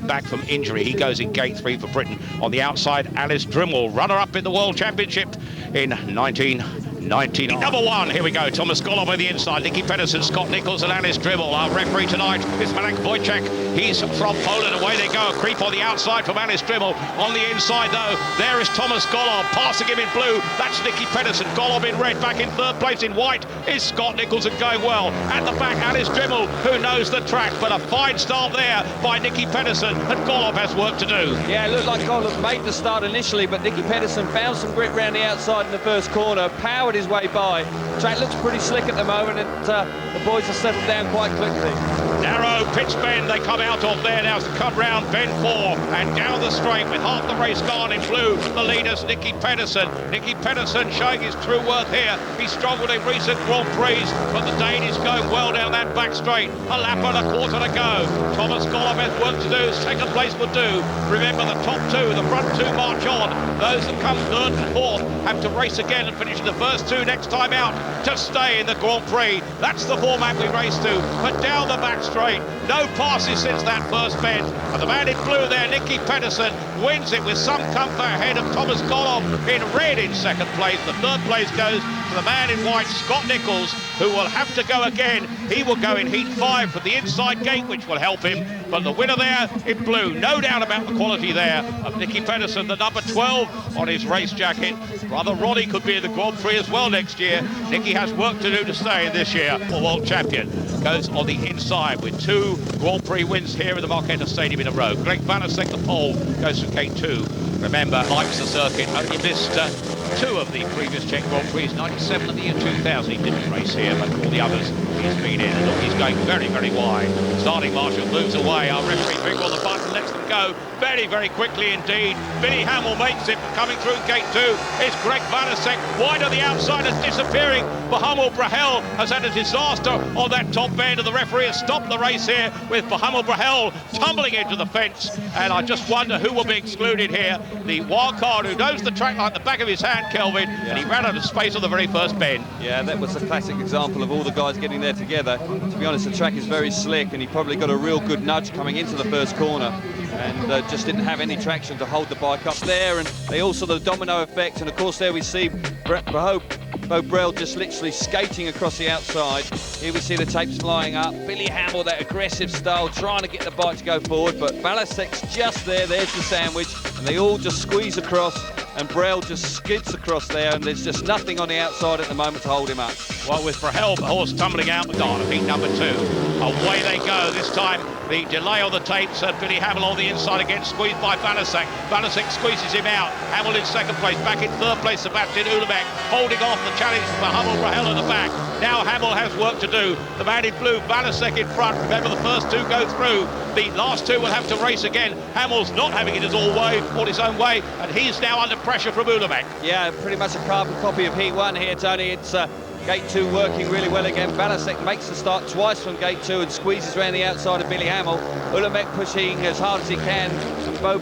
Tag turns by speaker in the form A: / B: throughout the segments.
A: back from injury. He goes in gate 3 for Britain. On the outside, Alice Drimmel, runner-up in the World Championship in 1999. Number 1, here we go. Thomas Golov on the inside. Nicky Pedersen, Scott Nichols and Alice Drimmel. Our referee tonight is Marek Wojciech. He's from Poland. Away they go. A creep on the outside from Alice Drimmel. On the inside, though, there is Thomas Golov. Passing him in blue. That's Nicky Pedersen. Golov in red. Back in third place in white is Scott Nichols and going well. At the back, Alice Drimmel, who knows the track. But a fine start there by Nicky Pedersen. And Golov has work to do.
B: Yeah, it looked like Golov made the start initially, but Nicky Pedersen found some grip round the outside in the first corner. Powered his way by. Track looks pretty slick at the moment, and the boys have settled down quite quickly.
A: Narrow pitch bend they come out of there now to come round bend 4 and down the straight with half the race gone in blue. The leader's Nicky Pedersen. Nicky Pedersen showing his true worth here. He struggled in recent Grand Prix, but the Dane is going well down that back straight. A lap and a quarter to go. Thomas Golov has work to do. Second place will do. Remember, the top 2, the front 2 march on. Those that come third and fourth have to race again and finish the first 2 next time out to stay in the Grand Prix. That's the format we race to. But down the back straight, no passes since that first bend. And the man in blue there, Nicky Pedersen, wins it with some comfort ahead of Thomas Golov in red in second place. The third place goes to the man in white, Scott Nichols, who will have to go again. He will go in heat 5 from the inside gate, which will help him. But the winner there in blue, no doubt about the quality there of Nicky Pedersen, the number 12 on his race jacket. Brother Ronnie could be in the Grand Prix as well next year. Nicky has work to do to stay this year. The world champion goes on the inside with 2 Grand Prix wins here in the Marquetta Stadium in a row. Greg Valasek, the pole, goes from gate 2. Remember, likes the circuit, only missed 2 of the previous Czech Grand Prix, 97 and the year 2000. He didn't race here, but all the others he's been in. And look, he's going very, very wide. Starting marshal moves away. Our referee finger on the button lets them go very, very quickly indeed. Billy Hamill makes it, coming through gate 2 is Greg Valasek. Wide on the outside and disappearing. Bahamel Brahel has had a disaster on that top bend, and the referee has stopped the race here with Bahamel Brahel tumbling into the fence. And I just wonder who will be excluded here. The wild card who knows the track like the back of his hand, Kelvin, and he ran out of space on the very first bend.
B: Yeah, that was a classic example of all the guys getting there together. To be honest, the track is very slick, and he probably got a real good nudge coming into the first corner, and just didn't have any traction to hold the bike up there. And they all saw the domino effect, and of course there we see Bo Brell just literally skating across the outside. Here we see the tapes flying up. Billy Hamill, that aggressive style, trying to get the bike to go forward, but Valasek's just there. There's the sandwich, and they all just squeeze across, and Brell just skids across there, and there's just nothing on the outside at the moment to hold him up.
A: Well, with Brahel, the horse tumbling out the gone, heat number 2. Away they go. This time, the delay on the tapes, and Billy Hamill on the inside again, squeezed by Valasek. Valasek squeezes him out. Hamill in second place. Back in third place, Sebastian Ulemek, holding off the challenge for Hamill Brahel at the back. Now Hamill has work to do. The man in blue, Valasek in front. Remember, the first 2 go through. The last 2 will have to race again. Hamill's not having it his own way, and he's now under pressure from Ulemek.
B: Yeah, pretty much a carbon copy of heat 1 here, Tony. It's gate 2 working really well again. Valasek makes the start twice from gate 2 and squeezes around the outside of Billy Hamill. Ulemek pushing as hard as he can.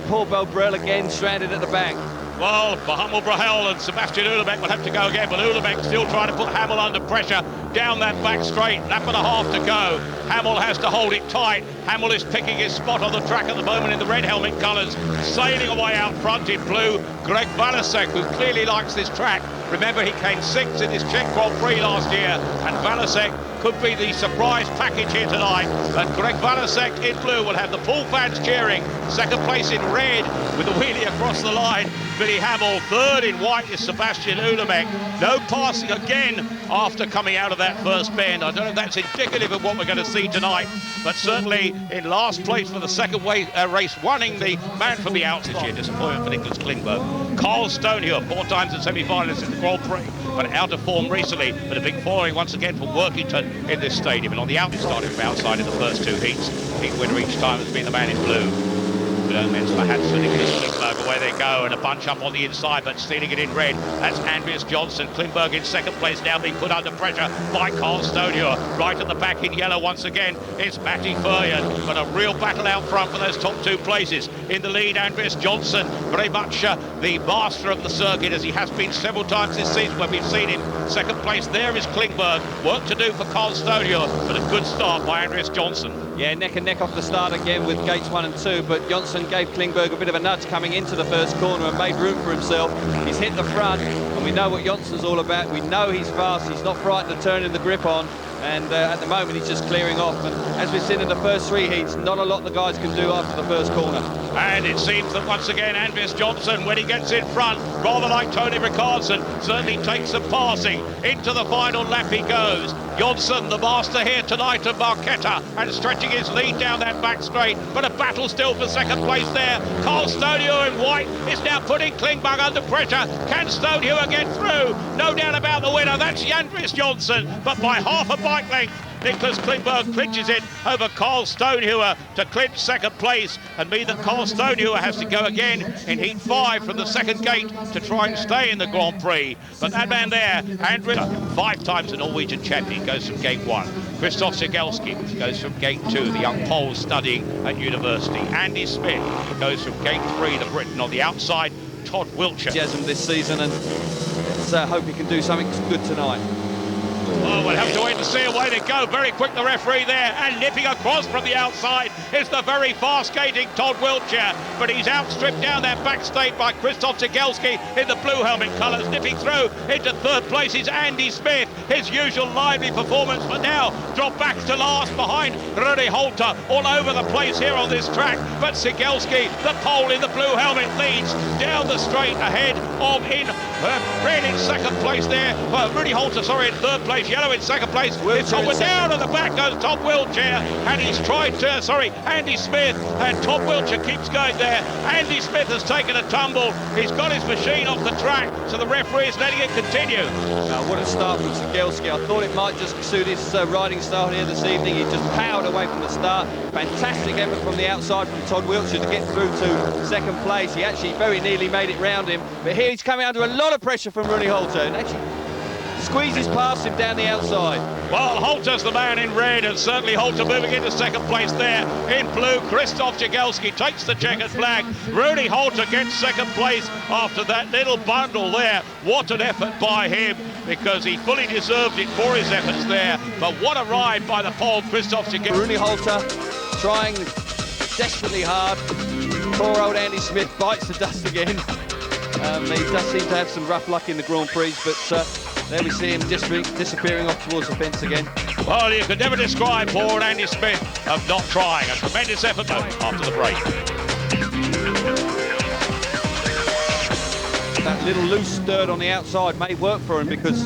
B: Poor Bo Brell again stranded at the back.
A: Well, Bahamel Brahel and Sebastian Ulemek will have to go again, but Ulemek still trying to put Hamill under pressure down that back straight. Lap and a half to go. Hamill has to hold it tight. Hamill is picking his spot on the track at the moment in the red helmet colours. Sailing away out front in blue, Greg Valasek, who clearly likes this track. Remember, he came 6th in this Czech Grand Prix last year, and Valasek could be the surprise package here tonight. And Greg Valasek in blue will have the full fans cheering. Second place in red with a wheelie across the line. Billy Hamill. Third in white is Sebastian Ulemek. No passing again after coming out of that first bend. I don't know if that's indicative of what we're going to see tonight, but certainly in last place for the second race, winning the man from the outs this year. Disappointment for Nicholas Klingberg. Carl Stonehill, 4 times in semi-finals in the Grand Prix, but out of form recently, but a big following once again from Workington in this stadium. And on the out, it started from outside in the first 2 heats. Heat winner each time has been the man in blue. Nicholas Klingberg, away they go, and a bunch up on the inside, but stealing it in red. That's Andreas Johnson. Klingberg in second place, now being put under pressure by Carl Stonehill. Right at the back in yellow once again, it's Matty Furrier, but a real battle out front for those top 2 places. In the lead, Andreas Johnson, very much the master of the circuit, as he has been several times this season when we've seen him. Second place there is Klingberg. Work to do for Carl Stonehill, but a good start by Andreas Johnson.
B: Yeah, neck and neck off the start again with gates 1 and 2, but Jonsson gave Klingberg a bit of a nudge coming into the first corner and made room for himself. He's hit the front, and we know what Jonsson's all about. We know he's fast, he's not frightened of turning the grip on, and at the moment he's just clearing off. And as we've seen in the first 3 heats, not a lot the guys can do after the first corner.
A: And it seems that once again Andreas Jonsson, when he gets in front, rather like Tony Rickardsson, certainly takes some passing. Into the final lap he goes. Jonsson, the master here tonight of Marquetta, and stretching his lead down that back straight, but a battle still for second place there. Carl Stonehewer in white is now putting Klingberg under pressure. Can Stonehewer get through? No doubt about the winner, that's Andreas Jonsson, but by half a bike length. Nicholas Klingberg clinches it over Carl Stonehewer to clinch second place, and mean that Carl Stonehewer has to go again in heat 5 from the second gate to try and stay in the Grand Prix. But that man there, Andreas, 5 times a Norwegian champion, goes from gate 1. Krzysztof Cegielski goes from gate 2, the young Pole studying at university. Andy Smith goes from gate 3, the Briton on the outside. Todd Wiltshire.
B: This season, and let's hope he can do something good tonight.
A: Oh, we'll have to wait to see. Away they go. Very quick, the referee there. And nipping across from the outside is the very fast skating Todd Wiltshire. But he's outstripped down that back straight by Krzysztof Cegielski in the blue helmet colours. Nipping through into third place is Andy Smith. His usual lively performance, but now dropped back to last behind Rudi Holter. All over the place here on this track. But Cegielski, the pole in the blue helmet, leads down the straight ahead of red in second place there. Well, Rudi Holter, sorry, in third place. Yellow in second place. It's over down at the back goes Todd Wiltshire, and he's tried to, Andy Smith, and Todd Wiltshire keeps going there. Andy Smith has taken a tumble. He's got his machine off the track, so the referee is letting it continue.
B: What a start from Cegielski. I thought it might just suit his riding style here this evening. He just powered away from the start. Fantastic effort from the outside from Todd Wiltshire to get through to second place. He actually very nearly made it round him, but here he's coming under a lot of pressure from Rudi Holter, and actually squeezes past him down the outside.
A: Well, Holter's the man in red, and certainly Holter moving into second place there. In blue, Krzysztof Cegielski takes the checkered flag. Rudi Holter gets second place after that little bundle there. What an effort by him, because he fully deserved it for his efforts there. But what a ride by the pole, Krzysztof Cegielski.
B: Rudi Holter trying desperately hard. Poor old Andy Smith bites the dust again. He does seem to have some rough luck in the Grand Prix, but there we see him disappearing off towards the fence again.
A: Well, you could never describe poor Andy Smith of not trying. A tremendous effort after the break.
B: That little loose dirt on the outside may work for him, because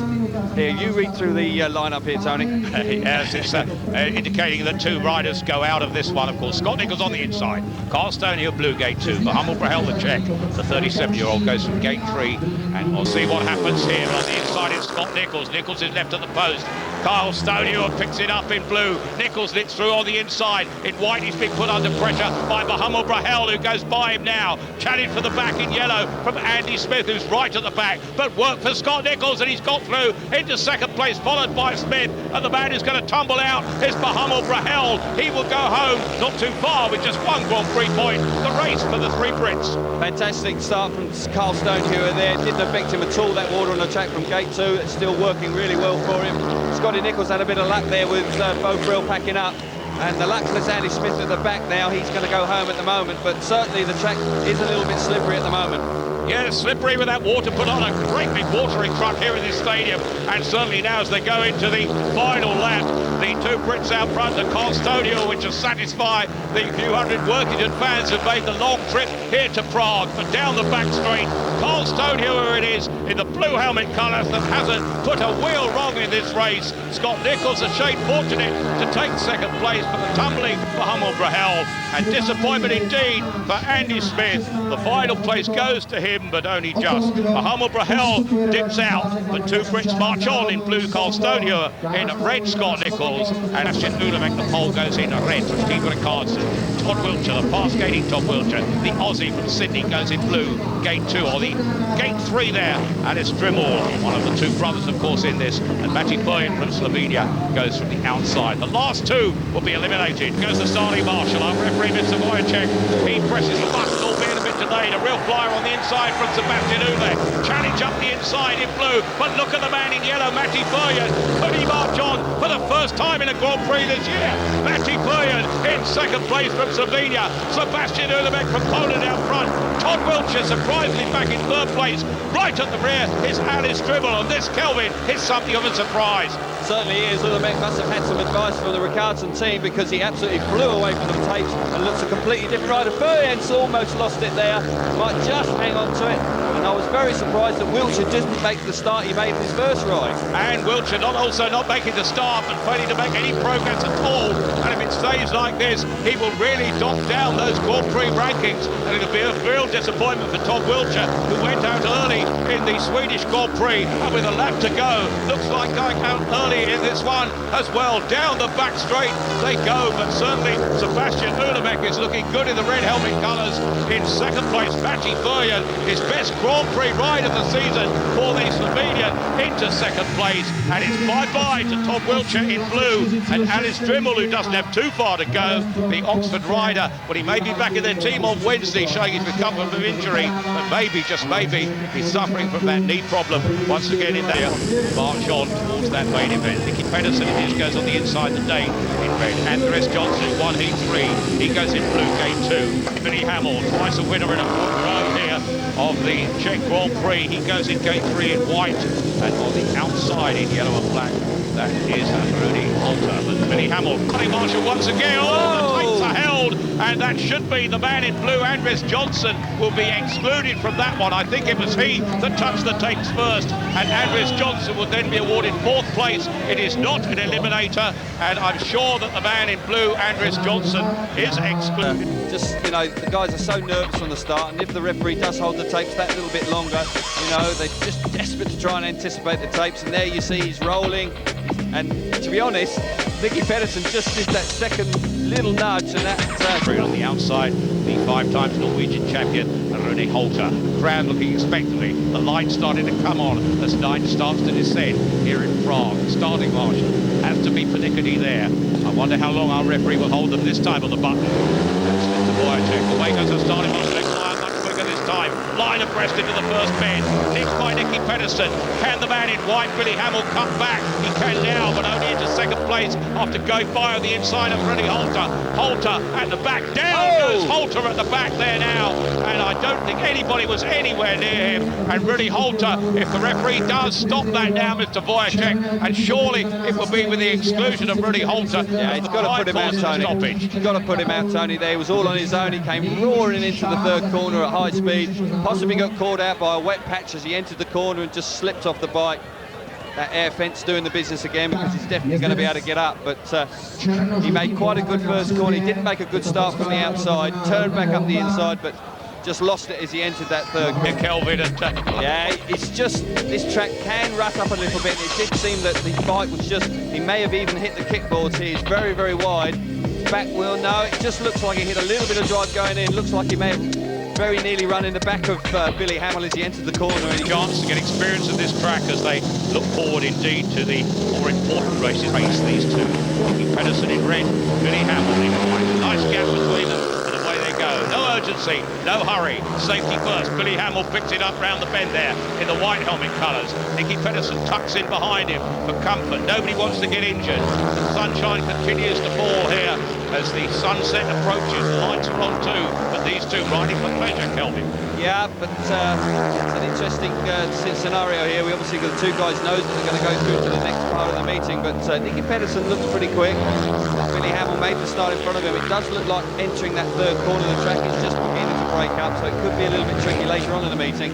B: here, you read through the lineup here, Tony.
A: Yes, it's indicating that 2 riders go out of this one, of course. Scott Nichols on the inside. Carl Stonehewer, blue gate 2. Mohamed Brahel, the Czech, the 37-year-old, goes from gate 3. And we'll see what happens here. On the inside is Scott Nichols. Nichols is left at the post. Carl Stonehewer picks it up in blue. Nichols lits through on the inside. In white, he's been put under pressure by Mohamed Brahel, who goes by him now. Challenge for the back in yellow from Andy Smith, who's right at the back. But work for Scott Nichols, and he's got through into second place, followed by Smith. And the man who's going to tumble out is Mohamed Brahel. He will go home not too far with just 1 Grand Prix point. The race for the 3 Brits.
B: Fantastic start from Carl Stonehewer there. Didn't affect him at all, that water on the track from gate 2. It's still working really well for him. Scotty Nichols had a bit of luck there with Bo Brill packing up. And the luckless Andy Smith at the back now. He's going to go home at the moment, but certainly the track is a little bit slippery at the moment.
A: Yeah, slippery with that water put on. A great big watering truck here in this stadium. And certainly now as they go into the final lap, the 2 Brits out front are Carl Stonehewer, which will satisfy the few hundred Workington fans who've made the long trip here to Prague. But down the back straight, Carl Stonehewer it is, in the blue helmet colours, that hasn't put a wheel wrong in this race. Scott Nichols, a shade fortunate to take second place, for the tumbling Mohamed Brahel. And disappointment indeed for Andy Smith. The final place goes to him, but only just. Mohamed Brahel dips out, but 2 Brits march on in blue. Carl Stonehewer in red, Scott Nichols, and Ashton Ulemek, the pole, goes in red from Steve Rickardsson. Todd Wiltshire, the fast skating Todd Wiltshire, the Aussie from Sydney, goes in blue, gate 2, or the gate 3 there, and it's Drimall, one of the 2 brothers, of course, in this, and Matty Boyan from Slovenia goes from the outside. The last 2 will be eliminated. Goes to Starley Marshall, our referee, Mr. Wojciech. He presses the button, albeit a bit Lane, a real flyer on the inside from Sebastian Ullrich. Challenge up the inside in blue, but look at the man in yellow, Matti Bergen. Could he march on for the first time in a Grand Prix this year? Matti Bergen in second place from Slovenia. Sebastian Ullrich from Poland out front. Todd Wiltshire surprisingly back in third place. Right at the rear is Alice Dribble, and this, Kelvin, is something of a surprise.
B: Certainly is. Ullrich must have had some advice from the Ricardson team, because he absolutely flew away from the tapes and looks a completely different rider. Bergen's almost lost it there, might just hang on to it, and I was very surprised that Wiltshire didn't make the start he made in his first ride.
A: And Wiltshire also not making the start, but failing to make any progress at all. And if it stays like this, he will really knock down those Grand Prix rankings, and it'll be a real disappointment for Tom Wiltshire, who went out early in the Swedish Grand Prix, and with a lap to go, looks like going out early in this one as well. Down the back straight they go, but certainly Sebastian Ullrich is looking good in the red helmet colours. In second place, Matti Bergen, his best Grand Prix ride of the season for the Slovenian, into second place, and it's bye-bye to Tom Wiltshire in blue, and Alice Dribble, who doesn't have too far to go, the Oxford rider. But he may be back in their team on Wednesday, showing he's recovered from injury, but maybe, just maybe, he's suffering from that knee problem once again in there. March on towards that main event. Nicky Pedersen, his goes on the inside the Dane in red. Andres Johnson, one heat 3. He goes in blue, game 2. Billy Hamill, twice a winner in a row here of the Czech Grand Prix. He goes in game 3 in white, and on the outside in yellow and black, that is Rudy Holter. But Billy Hamill, Connie Marshall once again. Oh, the tapes are held, and that should be the man in blue. Andres Johnson will be excluded from that one. I think it was he that touched the tapes first, and Andres Johnson would then be awarded 4th place. It is not an eliminator, and I'm sure that the man in blue, Andres Johnson, is excluded.
B: Just, you know, the guys are so nervous from the start, and if the referee does hold the tapes that little bit longer, you know, they're just desperate to try and anticipate the tapes, and there you see he's rolling. And to be honest, Nicky Pedersen just did that second little nudge, and that...
A: On the outside, the 5 times Norwegian champion, Rudy Holter. The crowd looking expectantly. The light starting to come on as 9 starts to descend here in Prague. Starting marshal has to be Pernickety there. I wonder how long our referee will hold them this time on the button. That's the Wojciech. Away goes the starting marshal. Much quicker this time. Line abreast into the first bend. Nicked by Nicky Pedersen. Can the man in white, Billy Hamill, cut back? He can now, but only into second place after going by on the inside of Rudy Holter. Holter at the back. Down goes Holter at the back there now. And I don't think anybody was anywhere near him. And Rudy Holter, if the referee does stop that now, Mr. Wojciech, and surely it will be with the exclusion of Rudy Holter.
B: Yeah, he's got to put him out, Tony. He's got to put him out, Tony. There, he was all on his own. He came roaring into the third corner at high speed. Possibly got caught out by a wet patch as he entered the corner and just slipped off the bike. That air fence doing the business again, because he's definitely going to be able to get up. But he made quite a good first corner. He didn't make a good start from the outside, turned back up the inside, but just lost it as he entered that third corner.
A: Kelvin and
B: yeah, it's just, this track can rut up a little bit. It did seem that the bike was just, he may have even hit the kickboards here. He's very, very wide. Back wheel, no, it just looks like he hit a little bit of drive going in. Looks like he may have very nearly run in the back of Billy Hamill as he entered the corner.
A: And chance to get experience of this track as they look forward indeed to the more important races. These two, Nicky Pedersen in red, Billy Hamill in white. Nice gap between them, and away they go. No urgency, no hurry. Safety first. Billy Hamill picks it up round the bend there in the white helmet colours. Nicky Pedersen tucks in behind him for comfort. Nobody wants to get injured. The sunshine continues to fall here as the sunset approaches. The lights are on too, but these two riding for pleasure, Kelvin.
B: Yeah, but it's an interesting scenario here. We obviously got the 2 guys knows that they're going to go through to the next part of the meeting, but Nicky Pedersen looks pretty quick. Billy Hamill made the start in front of him. It does look like entering that third corner of the track is just beginning to break up, so it could be a little bit tricky later on in the meeting.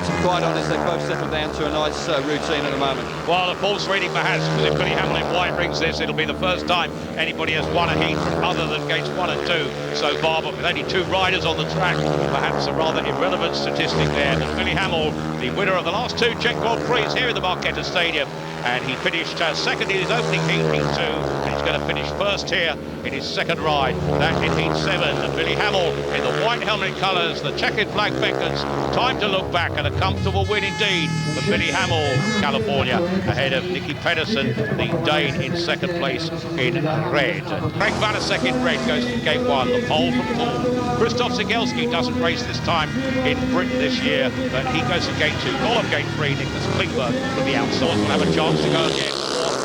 B: To be quite honest, they've both settled down to a nice routine at the moment.
A: Well, a false reading perhaps, because if Billy Hamill in white brings this, it'll be the first time anybody has won a heat other than gates 1 and 2 so far, but with only 2 riders on the track, perhaps a rather irrelevant statistic there. But Billy Hamill, the winner of the last 2 Czech Grand Prix here in the Marketa Stadium, and he finished second in his opening heat, heat 2, and he's going to finish first here in his second ride. That in heat 7, and Billy Hamill in the white helmet colours, the checkered flag beckons. Time to look back, and a comfortable win indeed for Billy Hamill, California, ahead of Nicky Pedersen, the Dane, in second place in red. Craig Valasek in red goes to gate 1, the pole from Paul. Christoph Cegelski doesn't race this time in Britain this year, but he goes to gate 2. Golub gate 3, Nicholas Klingberg from the outside will have a chance to go again.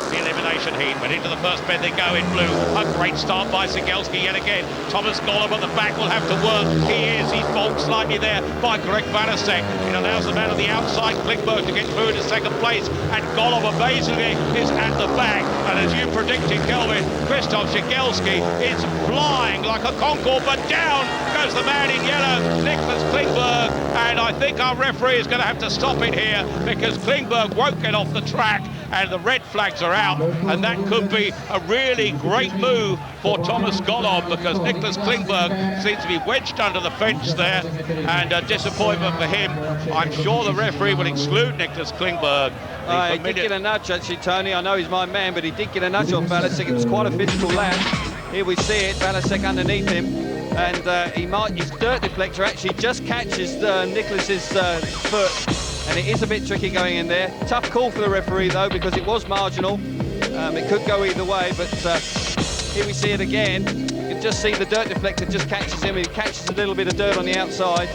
A: The elimination heat went into the first bend, they go in blue. A great start by Cegelski yet again. Thomas Golub at the back will have to work. He's balked slightly there by Greg Valasek. It allows the man on the outside, Klingberg, to get through into second place, and Golub amazingly is at the back. And as you predicted, Kelvin, Christoph Cegelski is flying like a Concorde, but down goes the man in yellow, Nicholas Klingberg, and I think our referee is going to have to stop it here because Klingberg won't get off the track and the red flags are out, and that could be a really great move for Thomas Golub because Nicholas Klingberg seems to be wedged under the fence there, and a disappointment for him. I'm sure the referee will exclude Nicholas Klingberg.
B: He did get a nudge actually, Tony. I know he's my man, but he did get a nudge on Valasek. It was quite a physical lap. Here we see it, Valasek underneath him, and his dirt deflector actually just catches Nicholas's foot. And it is a bit tricky going in there. Tough call for the referee though, because it was marginal. It could go either way, but here we see it again. You can just see the dirt deflector just catches him. He catches a little bit of dirt on the outside,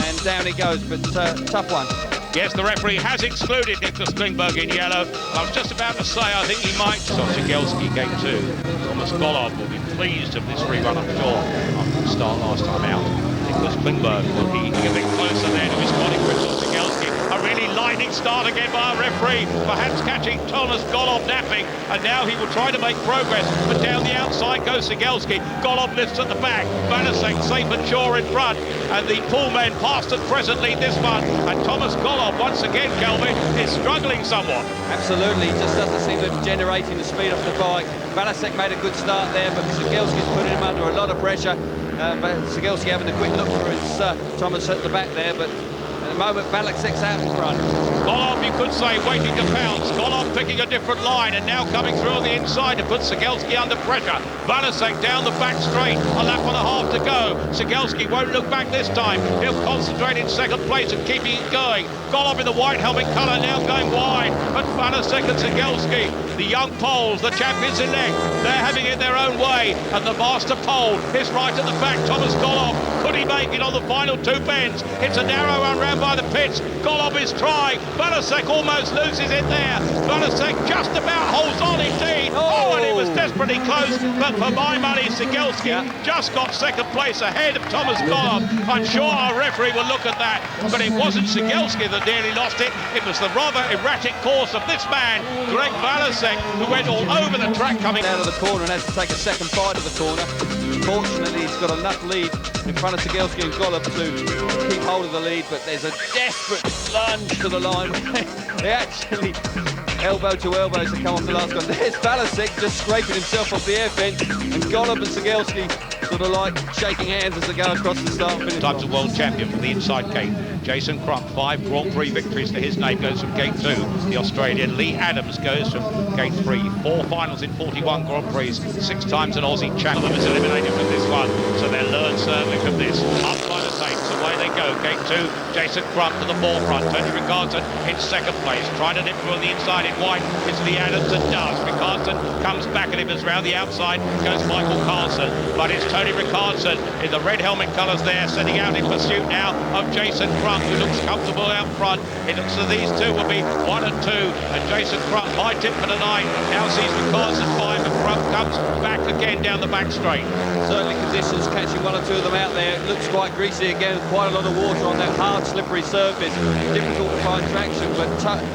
B: and down he goes. But tough one.
A: Yes, the referee has excluded Nicholas Klingberg in yellow. I was just about to say, I think he might. Cegelski gate 2. Thomas Golub will be pleased of this rerun, I'm sure, after the start last time out. Nicholas Klingberg will be a bit closer there to his colleague Christoph Cegelski. A really lightning start again by our referee, perhaps catching Thomas Golub napping, and now he will try to make progress, but down the outside goes Cegelski. Golub lifts at the back, Valasek safe and sure in front, and the pool men passed at present lead this one, and Thomas Golub once again, Kelvin, is struggling somewhat.
B: Absolutely, he just doesn't seem to be generating the speed off the bike. Valasek made a good start there, but Cegelski's putting him under a lot of pressure. But Cegelski having a quick look for his Thomas at the back there, but at the moment Valasek's out in front.
A: Golub, you could say, waiting to pounce. Golub picking a different line and now coming through on the inside to put Cegelski under pressure. Valasek down the back straight, a lap and a half to go. Cegelski won't look back this time. He'll concentrate in second place and keeping it going. Golub in the white helmet colour now going wide, but Valasek and Cegelski, the young Poles, the champions-elect, they're having it their own way, and the master Pole is right at the back. Thomas Golub, could he make it on the final two bends? It's a narrow one round by the pits. Golub is trying. Valasek almost loses it there. Valasek just about holds on indeed. Oh, and it was desperately close, but for my money, Cegelski just got second place ahead of Thomas Golub. I'm sure our referee will look at that, but it wasn't Cegelski that nearly lost it. It was the rather erratic course of this man, Greg Valasek, who went all over the track coming
B: out of the corner and has to take a second bite of the corner. Fortunately, he's got enough lead in front of Cegelski and Golub to keep hold of the lead, but there's a desperate lunge to the line. They actually elbow to elbow to come off the last one. There's Valasek just scraping himself off the air fence, and Golub and Cegelski sort of like shaking hands as they go across the start and finish.
A: Times of world champion from the inside gate. Jason Crump, 5 Grand Prix victories to his name, goes from gate 2. The Australian Lee Adams goes from gate 3. 4 finals in 41 Grand Prix, 6 times an Aussie champion. Is eliminated from this one, so they'll learn certainly from this. Up by the tapes, away they go. Gate 2, Jason Crump to the forefront. Tony Ricardson in second place, trying to nip through on the inside in white. It's Lee Adams and does. Ricardson comes back at him as round the outside goes Michael Carlson, but it's Tony Ricardson in the red helmet colours there, setting out in pursuit now of Jason Crump, who looks comfortable out front. It looks as these two will be 1 and 2, and Jason Crump, high tip for the night, now sees Ricardson 5, and Crump comes back again down the back straight.
B: Certainly conditions catching 1 or 2 of them out there. It looks quite greasy again, quite a lot of water on that hard slippery surface. Difficult to find traction, but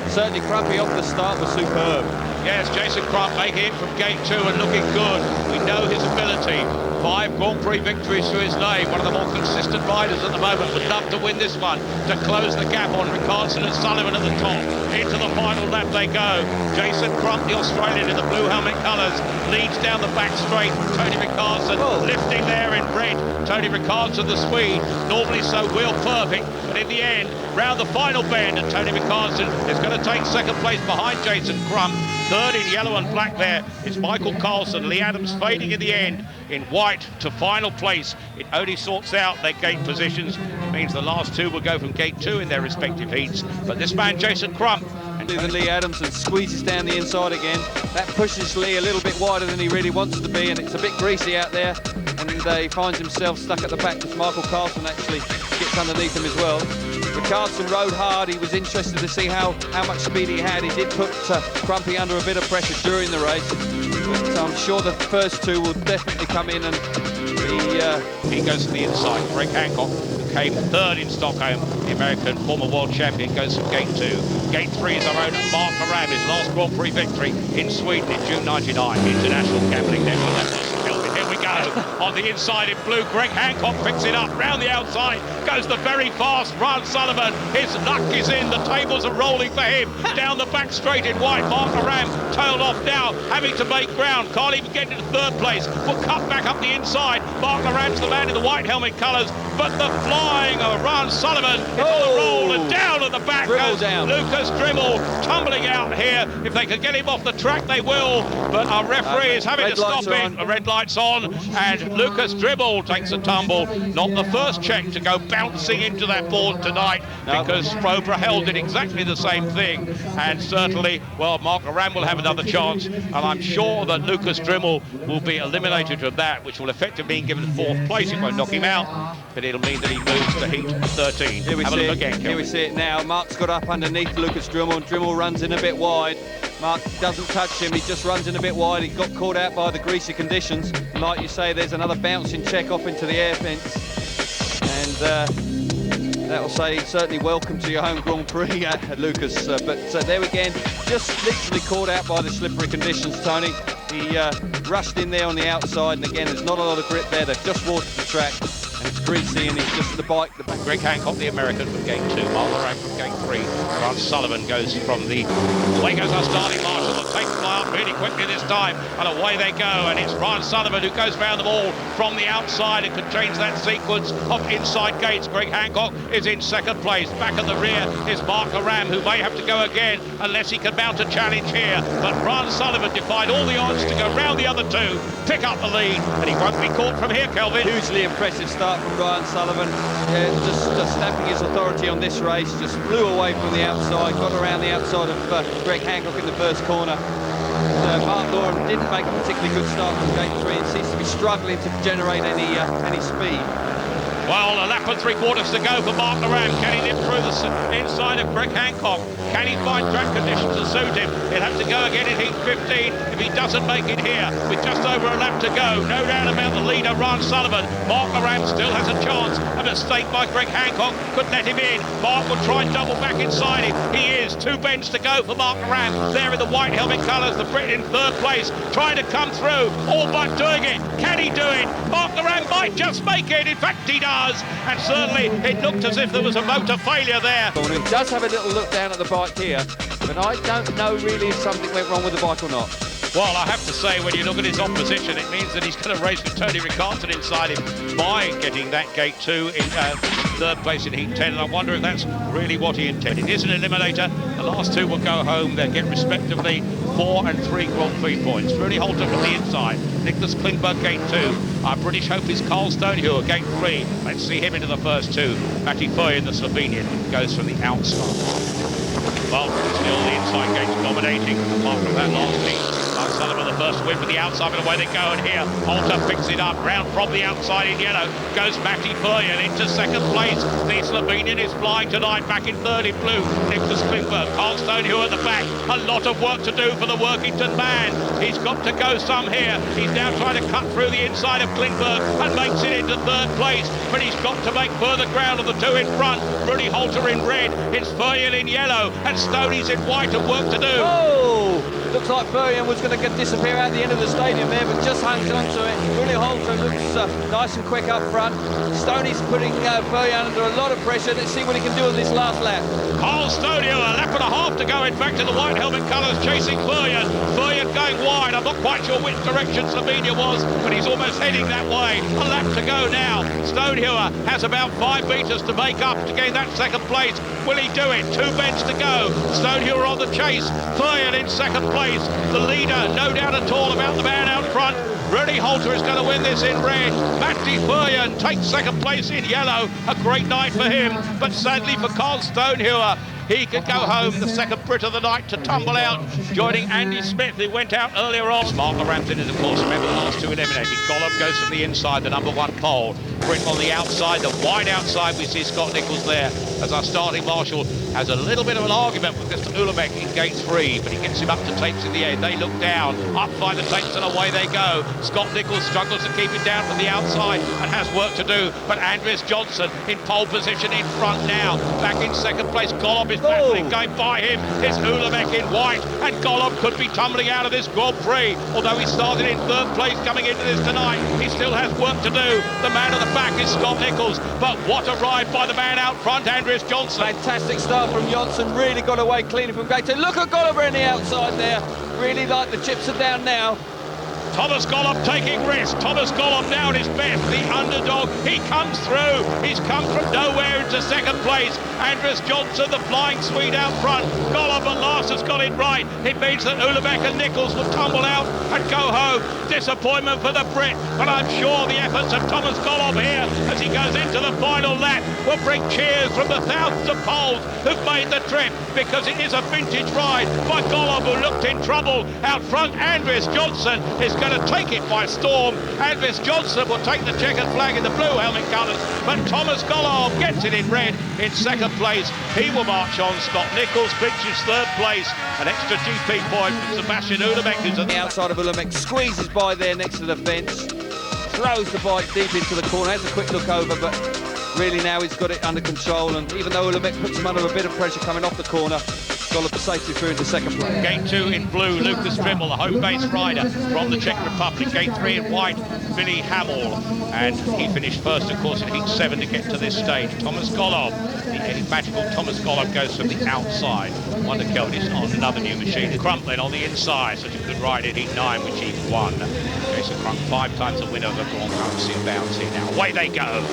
B: certainly Crumpy off the start was superb.
A: Yes, Jason Crump making it from gate 2 and looking good. We know his ability. 5 Grand Prix victories to his name, one of the more consistent riders at the moment. Would love to win this one to close the gap on Ricardson and Sullivan at the top. Into the final lap they go. Jason Crump, the Australian in the blue helmet colours, leads down the back straight. Tony Ricardson lifting there in red. Tony Ricardson, the Swede, normally so wheel perfect, but in the end, round the final bend, and Tony Carlson is going to take second place behind Jason Crump. Third in yellow and black there is Michael Carlson. Lee Adams fading in the end in white to final place. It only sorts out their gate positions. It means the last two will go from gate 2 in their respective heats. But this man, Jason Crump,
B: than Lee Adams, and squeezes down the inside again. That pushes Lee a little bit wider than he really wants to be, and it's a bit greasy out there, and he finds himself stuck at the back as Michael Carlson actually gets underneath him as well. Carlson rode hard. He was interested to see how much speed he had. He did put Crumpy under a bit of pressure during the race, but I'm sure the first two will definitely come in and
A: he goes to the inside. Greg Hancock, who came third in Stockholm, the American former world champion, goes from gate 2. Gate 3 is our own Mark Moran, his last Grand Prix victory in Sweden in June '99. International gambling network. Here we go. On the inside in blue, Greg Hancock picks it up. Round the outside goes the very fast Ryan Sullivan. His luck is in. The tables are rolling for him. Down the back straight in white. Mark Moran tailed off now, having to make ground. Can't even get into third place. Will cut back up the inside. Mark Moran's the man in the white helmet colours, but the flying of Ryan Sullivan is on the roll, and down at the back goes Lucas Drimmel, tumbling out here. If they can get him off the track, they will, but our referee is having to stop it. The red light's on, and Lucas Drimmel takes a tumble. Not the first Czech to go bouncing into that board tonight, because Sprobra held it exactly the same thing, and certainly, well, Mark Moran will have another chance, and I'm sure that Lucas Drimmel will be eliminated from that, which will effectively mean given fourth place. It won't knock him out, but it'll mean that he moves to heat 13.
B: Here we see it again. Here we see it now. Mark's got up underneath Lucas Drimmel, and Drimmel runs in a bit wide. Mark doesn't touch him, he just runs in a bit wide. He got caught out by the greasy conditions. And like you say, there's another bouncing check off into the air fence. And that will say certainly welcome to your home Grand Prix, Lucas. But there again, just literally caught out by the slippery conditions, Tony. He rushed in there on the outside, and again, there's not a lot of grip there. They've just watered the track, and it's greasy, and it's just the bike.
A: Greg Hancock, the American, from gate 2. Mark Moran from gate 3. Ryan Sullivan goes from the... Away goes our starting marshal. They'll take the fly up really quickly this time, and away they go. And it's Ryan Sullivan who goes round them all from the outside and can change that sequence of inside gates. Greg Hancock is in second place. Back at the rear is Mark Moran, who may have to go again unless he can mount a challenge here. But Ryan Sullivan defied all the odds to go round the other two, pick up the lead, and he won't be caught from here, Kelvin.
B: Hugely impressive start from Ryan Sullivan. Yeah, just stamping his authority on this race, just flew away from the outside, got around the outside of Greg Hancock in the first corner. Mark Loren didn't make a particularly good start from gate 3 and seems to be struggling to generate any speed.
A: Well, a lap and 3/4 to go for Mark Moran. Can he nip through the inside of Greg Hancock? Can he find track conditions to suit him? He'll have to go again in heat 15 if he doesn't make it here, with just over a lap to go. No doubt about the leader, Ryan Sullivan. Mark Moran still has a chance. A mistake by Greg Hancock could let him in. Mark will try and double back inside him. He is. 2 bends to go for Mark Moran. There in the white helmet colours, the Brit in third place, trying to come through, all but doing it. Can he do it? Mark Moran might just make it. In fact, he does. And certainly it looked as if there was a motor failure there.
B: He does have a little look down at the bike here, but I don't know really if something went wrong with the bike or not.
A: Well, I have to say, when you look at his opposition, it means that he's going to race with Tony Riccarton inside him by getting that gate 2 in third place in heat 10. And I wonder if that's really what he intended. It is an eliminator. The last two will go home. They'll get respectively 4 and 3 Grand Prix points. Rooney Halter from the inside. Nicholas Klingberg, gate 2. Our British hope is Carl Stonehill, gate 3. Let's see him into the first two. Matty Foyen, the Slovenian, goes from the outside. Well, still the inside gates dominating, apart from that last heat. Mark Sullivan the first win for the outside, but away they go, and here Halter picks it up, round from the outside in yellow goes Matty Foyen into second place. The Slovenian is flying tonight, back in third in blue. Nicholas Klingberg, Carl Stonehill at the back. A lot of work to do for the Workington man. He's got to go some here. He's now trying to cut through the inside of Klingberg and makes it into third place, but he's got to make further ground of the two in front. Rooney Halter in red, it's Foyen in yellow, and Stoney's in white, and work to do.
B: Oh! Looks like Foyen was going to disappear out the end of the stadium there, but just hangs on to it. Rooney Halter looks nice and quick up front. Stoney's putting Furyan under a lot of pressure. Let's see what he can do on this last lap.
A: Carl Stoney, a lap and a half to go, in fact, in the white helmet colours, chasing Furyan. Furyan going wide. I'm not quite sure which direction Slovenia was, but he's almost heading that way. A lap to go now. Stonehewer has about 5 metres to make up to gain that second place. Will he do it? 2 bends to go. Stonehewer on the chase. Furyan in second place. The leader, no doubt at all about the man out front. Rudy Holter is going to win this in red. Matty Furyan takes second place in yellow. A great night for him, but sadly for Carl Stonehewer, he could go home, the second Brit of the night to tumble out, joining Andy Smith, who went out earlier on. Mark Loram's in it, of course, remember the last 2 eliminated. Gollum goes from the inside, the number 1 pole. Brit on the outside, the wide outside, we see Scott Nichols there as our starting marshal. Has a little bit of an argument with Mr. Ulemek in gate 3, but he gets him up to tapes in the end. They look down, up by the tapes, and away they go. Scott Nichols struggles to keep it down from the outside and has work to do, but Andres Johnson in pole position in front now. Back in second place, Gollum is battling, going by him. It's Ulemek in white, and Gollum could be tumbling out of this Grand Prix. Although he started in 3rd place coming into this tonight, he still has work to do. The man at the back is Scott Nichols, but what a ride by the man out front, Andres Johnson.
B: Fantastic start from Johnson, really got away cleanly from gate 2. Look at Golliver on the outside there, really like the chips are down now.
A: Thomas Gollum taking risks. Thomas Gollum now at his best. The underdog, he comes through. He's come from nowhere into second place. Andres Johnson, the flying Swede out front. Gollum at last has got it right. It means that Ulemek and Nichols will tumble out and go home. Disappointment for the Brit, but I'm sure the efforts of Thomas Gollum here as he goes into the final lap will bring cheers from the thousands of Poles who've made the trip, because it is a vintage ride by Gollum, who looked in trouble out front. Andres Johnson is going to take it by storm. Andres Johnson will take the checkered flag in the blue helmet colours, but Thomas Gollum gets it in red in second place. He will march on. Scott Nichols clinches 3rd place. An extra GP point from Sebastian Ulemek, who's on
B: the outside of Ulemek, squeezes by there next to the fence, throws the bike deep into the corner, has a quick look over, but really now he's got it under control, and even though Ulemek puts him under a bit of pressure coming off the corner, Gollum safely through into second place.
A: Gate 2 in blue, Lucas Trimble, the home base rider from the Czech Republic. Gate 3 in white, Billy Hamill, and he finished first, of course, in heat 7 to get to this stage. Thomas Gollum, the enigmatical Thomas Gollum, goes from the outside. Wonder Kelvin is on another new machine. Crump then on the inside, such a good ride in heat 9, which he won. Jason Crump, 5 times the winner of the Grand Prix bounce here now. Away they go.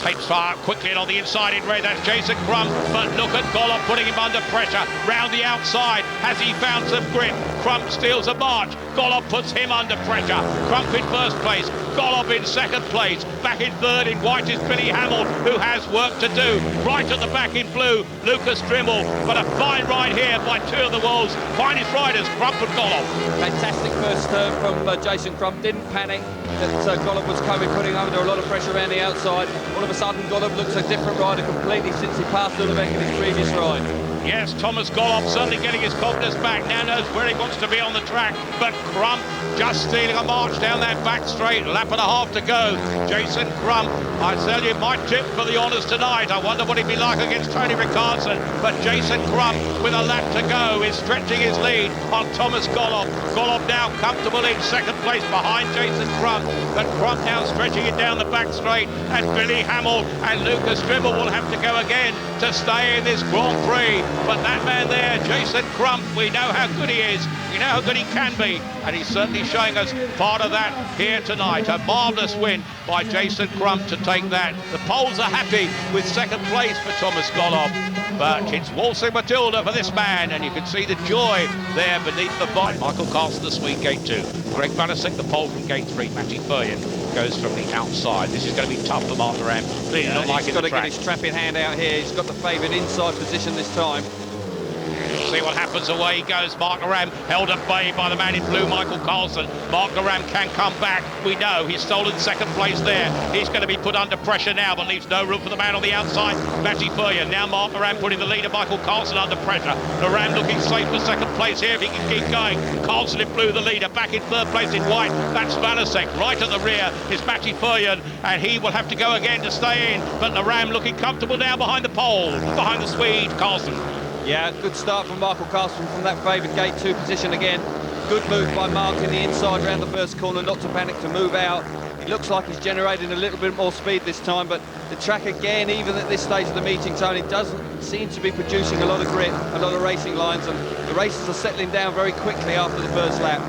A: Tapes far quickly and on the inside in red, that's Jason Crump, but look at Gollum putting him under pressure. Round the outside, has he found some grip? Crump steals a march, Gollum puts him under pressure. Crump in first place, Gollum in second place. Back in 3rd in white is Billy Hamill, who has work to do. Right at the back in blue, Lucas Trimble, but a fine ride here by 2 of the world's finest riders, Crump and Gollum.
B: Fantastic first turn from Jason Crump, didn't panic that Gollum was coming, putting him under a lot of pressure around the outside. All of a sudden, Gollum looks a different rider completely since he passed Ulemek in his previous ride.
A: Yes, Thomas Gollum certainly getting his confidence back, now knows where he wants to be on the track, but Crump just stealing a march down that back straight, lap and a half to go. Jason Crump, I tell you, my tip for the honours tonight. I wonder what he'd be like against Tony Ricardson, but Jason Crump, with a lap to go, is stretching his lead on Thomas Gollum. Gollum now comfortable in second place behind Jason Crump, but Crump now stretching it down the back straight, and Billy Hamill and Lucas Trimble will have to go again to stay in this Grand Prix. But that man there, Jason Crump, we know how good he is, we know how good he can be, and he's certainly showing us part of that here tonight. A marvellous win by Jason Crump to take that. The Poles are happy with second place for Thomas Gollum, but it's Waltzing Matilda for this man, and you can see the joy there beneath the bike. Michael Carlson, the Swede, gate 2. Greg Banasek, the pole from gate 3. Matty Furyan goes from the outside. This is going to be tough for Mark Loram.
B: He's got to get his trapping hand out here. He's got the favoured inside position this time.
A: See what happens. Away he goes. Mark Loram held at bay by the man in blue, Michael Carlson. Mark Loram can come back. We know he's stolen second place there. He's going to be put under pressure now, but leaves no room for the man on the outside, Matty Furyan. Now Mark Loram putting the leader, Michael Carlson, under pressure. Loram looking safe for second place here if he can keep going. Carlson in blue, the leader. Back in 3rd place in white, that's Vanasek. Right at the rear is Matty Furyan, and he will have to go again to stay in. But Loram looking comfortable now behind the pole, behind the Swede, Carlson.
B: Yeah, good start from Michael Carlson from that favoured gate 2 position again. Good move by Mark in the inside round the first corner, not to panic, to move out. It looks like he's generating a little bit more speed this time, but the track again, even at this stage of the meeting, Tony, doesn't seem to be producing a lot of grip, a lot of racing lines, and the races are settling down very quickly after the first lap.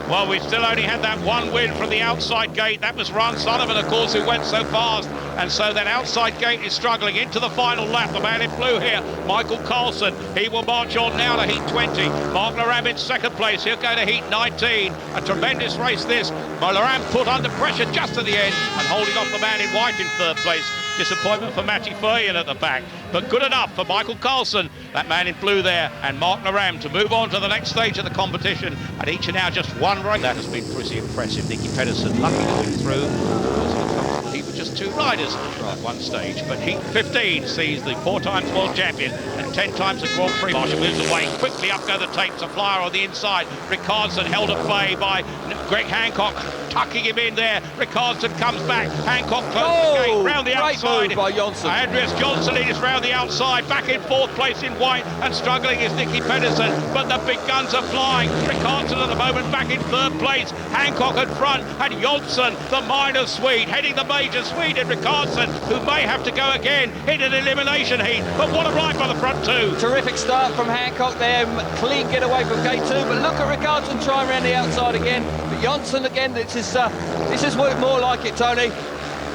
A: Well, we've still only had that one win from the outside gate. That was Ron Sullivan, of course, who went so fast. And so that outside gate is struggling into the final lap. The man in blue here, Michael Carlson. He will march on now to heat 20. Mark Laram in second place. He'll go to heat 19. A tremendous race this. Laram put under pressure just at the end and holding off the man in white in third place. Disappointment for Matty Furrian at the back, but good enough for Michael Carlson, that man in blue there, and Mark Laram to move on to the next stage of the competition. And each and now just one race. That has been pretty impressive. Nicky Pedersen lucky to win through. He was just two riders at one stage, but heat 15 sees the 4 times world champion and 10 times the Grand Prix. Marshall moves away quickly. Up go the tapes. A flyer on the inside. Ricardson held at bay by Greg Hancock, tucking him in there. Ricardson comes back. Hancock closes the gate round the outside.
B: By Johnson.
A: Andreas Johnson is round the outside, back in fourth place in white, and struggling is Nicky Pedersen, but the big guns are flying. Ricardson at the moment back in third place. Hancock at front, and Johnson, the minor Swede, heading the major Swede in Ricardson, who may have to go again in an elimination heat. But what a ride by the front two.
B: Terrific start from Hancock there, clean get away from gate 2, but look at Ricardson trying around the outside again. But Johnson again, this is more like it, Tony.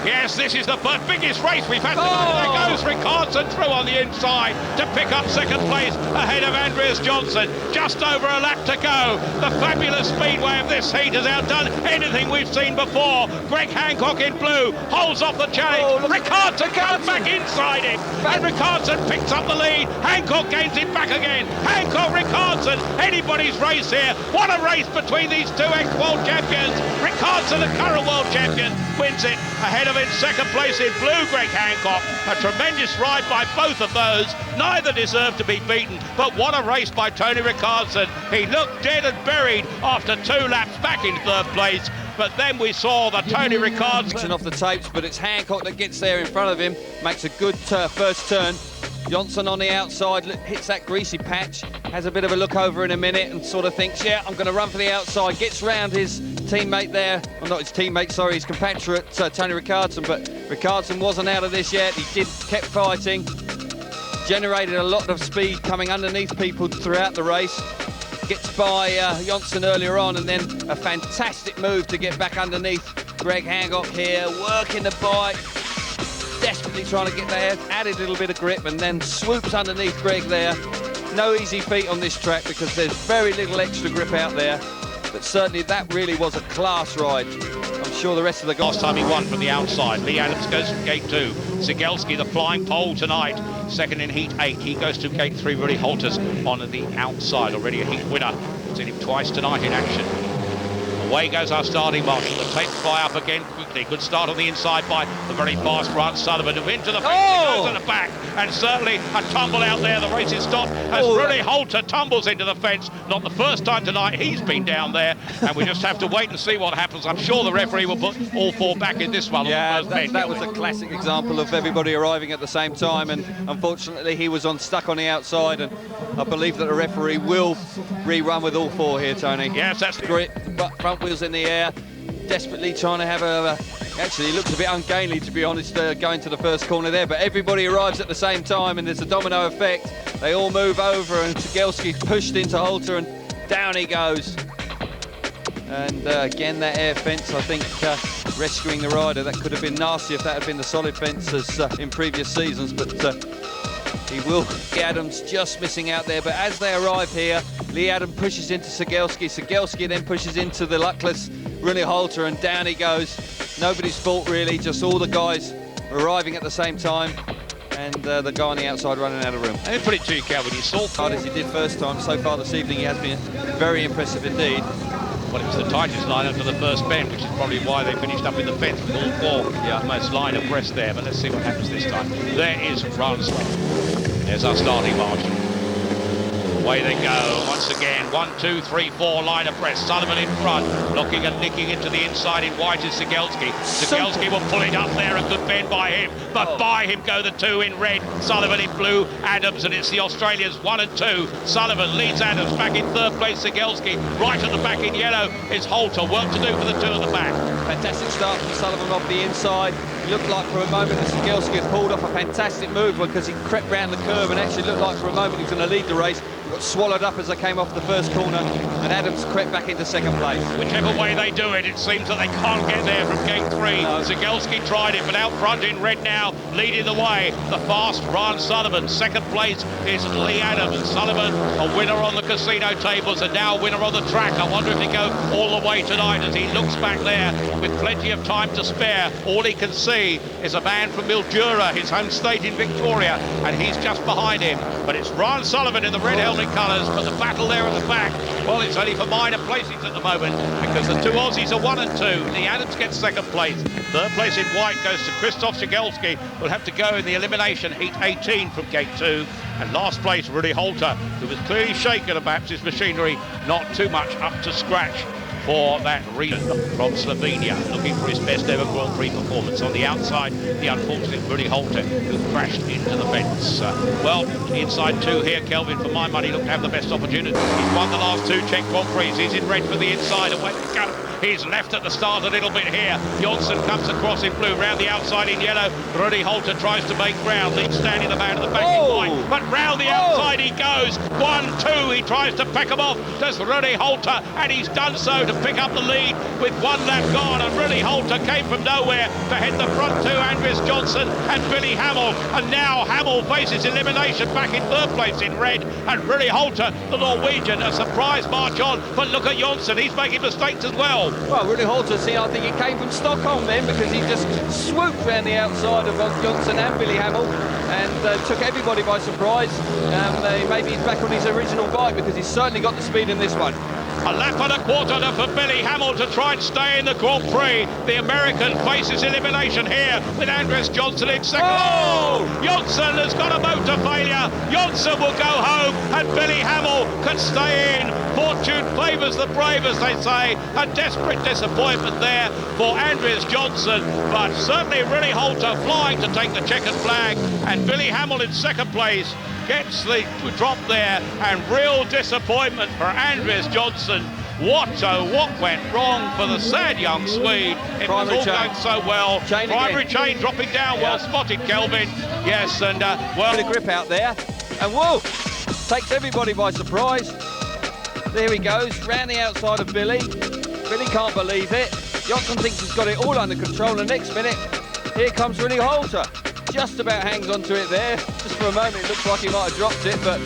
A: Yes, this is the biggest race we've had tonight. There goes Ricardson through on the inside to pick up second place ahead of Andreas Johnson. Just over a lap to go. The fabulous speedway of this heat has outdone anything we've seen before. Greg Hancock in blue holds off the challenge. Ricardson comes back inside him. And Ricardson picks up the lead. Hancock gains it back again. Hancock, Ricardson, anybody's race here. What a race between these two ex-world champions. Ricardson, the current world champion, wins it ahead of in second place in blue, Greg Hancock. A tremendous ride by both of those. Neither deserved to be beaten, but what a race by Tony Ricardson. He looked dead and buried after 2 laps back in third place, but then we saw the Tony Ricardson
B: off the tapes, but it's Hancock that gets there in front of him, makes a good first turn. Johnson on the outside, hits that greasy patch, has a bit of a look over in a minute and sort of thinks, yeah, I'm going to run for the outside, gets round his teammate there, well, not his teammate, sorry, his compatriot, Tony Ricardson, but Ricardson wasn't out of this yet. He kept fighting, generated a lot of speed coming underneath people throughout the race, gets by Johnson earlier on, and then a fantastic move to get back underneath Greg Hancock here, working the bike, desperately trying to get there, added a little bit of grip, and then swoops underneath Greg there. No easy feat on this track because there's very little extra grip out there, but certainly that really was a class ride. I'm sure the rest of the guys...
A: Last time he won from the outside. Lee Adams goes from gate 2. Sigelski, the flying pole tonight, second in heat 8. He goes to gate 3. Really Holters on the outside, already a heat winner. Seen him twice tonight in action. Away goes our starting marshal. The tapes fly up again quickly. Good start on the inside by the very fast Ron Sullivan. Into the fence, goes to the back, and certainly a tumble out there. The race is stopped as Rudy Holter tumbles into the fence. Not the first time tonight he's been down there, and we just have to wait and see what happens. I'm sure the referee will put all 4 back in this one.
B: Yeah, that was a classic example of everybody arriving at the same time, and unfortunately he was stuck on the outside, and I believe that the referee will rerun with all 4 here, Tony.
A: Yes, that's
B: great. But front wheels in the air, desperately trying to have actually, it looks a bit ungainly, to be honest, going to the first corner there, but everybody arrives at the same time, and there's a domino effect. They all move over, and Sigelski pushed into Holter, and down he goes. And again, that air fence, I think, rescuing the rider. That could have been nasty if that had been the solid fence as in previous seasons, but he will. Lee Adams just missing out there, but as they arrive here, Lee Adams pushes into Sigelski. Sigelski then pushes into the luckless Rooney Holter, and down he goes. Nobody's fault really, just all the guys arriving at the same time, and the guy on the outside running out of room.
A: Let me put it to you, Calvin. He saw
B: hard as he did first time. So far this evening, he has been very impressive indeed.
A: Well, it was the tightest line up to the first bend, which is probably why they finished up in the fence with all 4. Yeah, almost line abreast there, but let's see what happens this time. There is Rance. There's our starting marshal. Away they go once again. 1, 2, 3, 4 line abreast. Sullivan in front, looking and nicking into the inside in white is Sigelski. Sigelski will pull it up there, a good bend by him, but by him go the two in red. Sullivan in blue, Adams, and it's the Australians 1 and 2. Sullivan leads Adams back in third place. Sigelski right at the back in yellow is Holter. Work to do for the two at the back.
B: Fantastic start from Sullivan off the inside. It looked like for a moment that Sigelski had pulled off a fantastic move because he crept round the curve and actually looked like for a moment he was going to lead the race. He got swallowed up as they came off the first corner, and Adams crept back into second place.
A: Whichever way they do it, it seems that they can't get there from gate 3. No. Sigelski tried it, but out front in red now, leading the way. The fast Ryan Sullivan. Second place is Lee Adams. Sullivan, a winner on the casino tables, and now a winner on the track. I wonder if he go all the way tonight as he looks back there with plenty of time to spare. All he can see is a man from Mildura, his home state in Victoria, and he's just behind him. But it's Ryan Sullivan in the red helmet colours, but the battle there at the back, well, it's only for minor placings at the moment because the two Aussies are 1 and 2. Lee Adams gets second place. Third place in white goes to Krzysztof Sigelski, who'll have to go in the elimination heat 18 from gate 2. And last place, Rudy Holter, who was clearly shaken about his machinery, not too much up to scratch for that reason. From Slovenia, looking for his best ever Grand Prix performance. On the outside, the unfortunate Rudy Holter, who crashed into the fence. Well, the inside two here, Kelvin, for my money, look to have the best opportunity. He's won the last 2 Czech Grand Prix. He's in red for the inside. Away we go. He's left at the start a little bit here. Jonsson comes across in blue, round the outside in yellow. Rudy Holter tries to make ground. Leads standing about at the back in white. But round the outside he goes. 1, 2, he tries to pack him off. Does Rudy Holter, and he's done so to pick up the lead with 1 lap gone. And Rudy Holter came from nowhere to head the front two, Andreas Jonsson and Billy Hamill. And now Hamill faces elimination back in third place in red. And Rudy Holter, the Norwegian, a surprise march on. But look at Jonsson, he's making mistakes as well.
B: Well, Rudy Holter, see, I think he came from Stockholm then because he just swooped round the outside of Jonsson and Billy Hamill and took everybody by surprise. Maybe he's back on his original bike because he's certainly got the speed in this one.
A: A lap and a quarter for Billy Hamill to try and stay in the Grand Prix. The American faces elimination here with Andreas Jonsson in second. Oh! Jonsson has got a motor failure. Jonsson will go home and Billy Hamill can stay in. Fortune favours the brave, as they say. A desperate disappointment there for Andreas Jonsson, but certainly Rudy Holter flying to take the checkered flag, and Billy Hamill in second place gets the drop there, and real disappointment for Andreas Jonsson. What went wrong for the sad young Swede? It was all going so well. Primary chain dropping down, well spotted, Kelvin. Yes, and well,
B: bit of grip out there, and whoa, takes everybody by surprise. There he goes, round the outside of Billy. Billy can't believe it. Jonsson thinks he's got it all under control, and next minute, here comes Rudy Holter. Just about hangs onto it there. Just for a moment it looks like he might have dropped it, but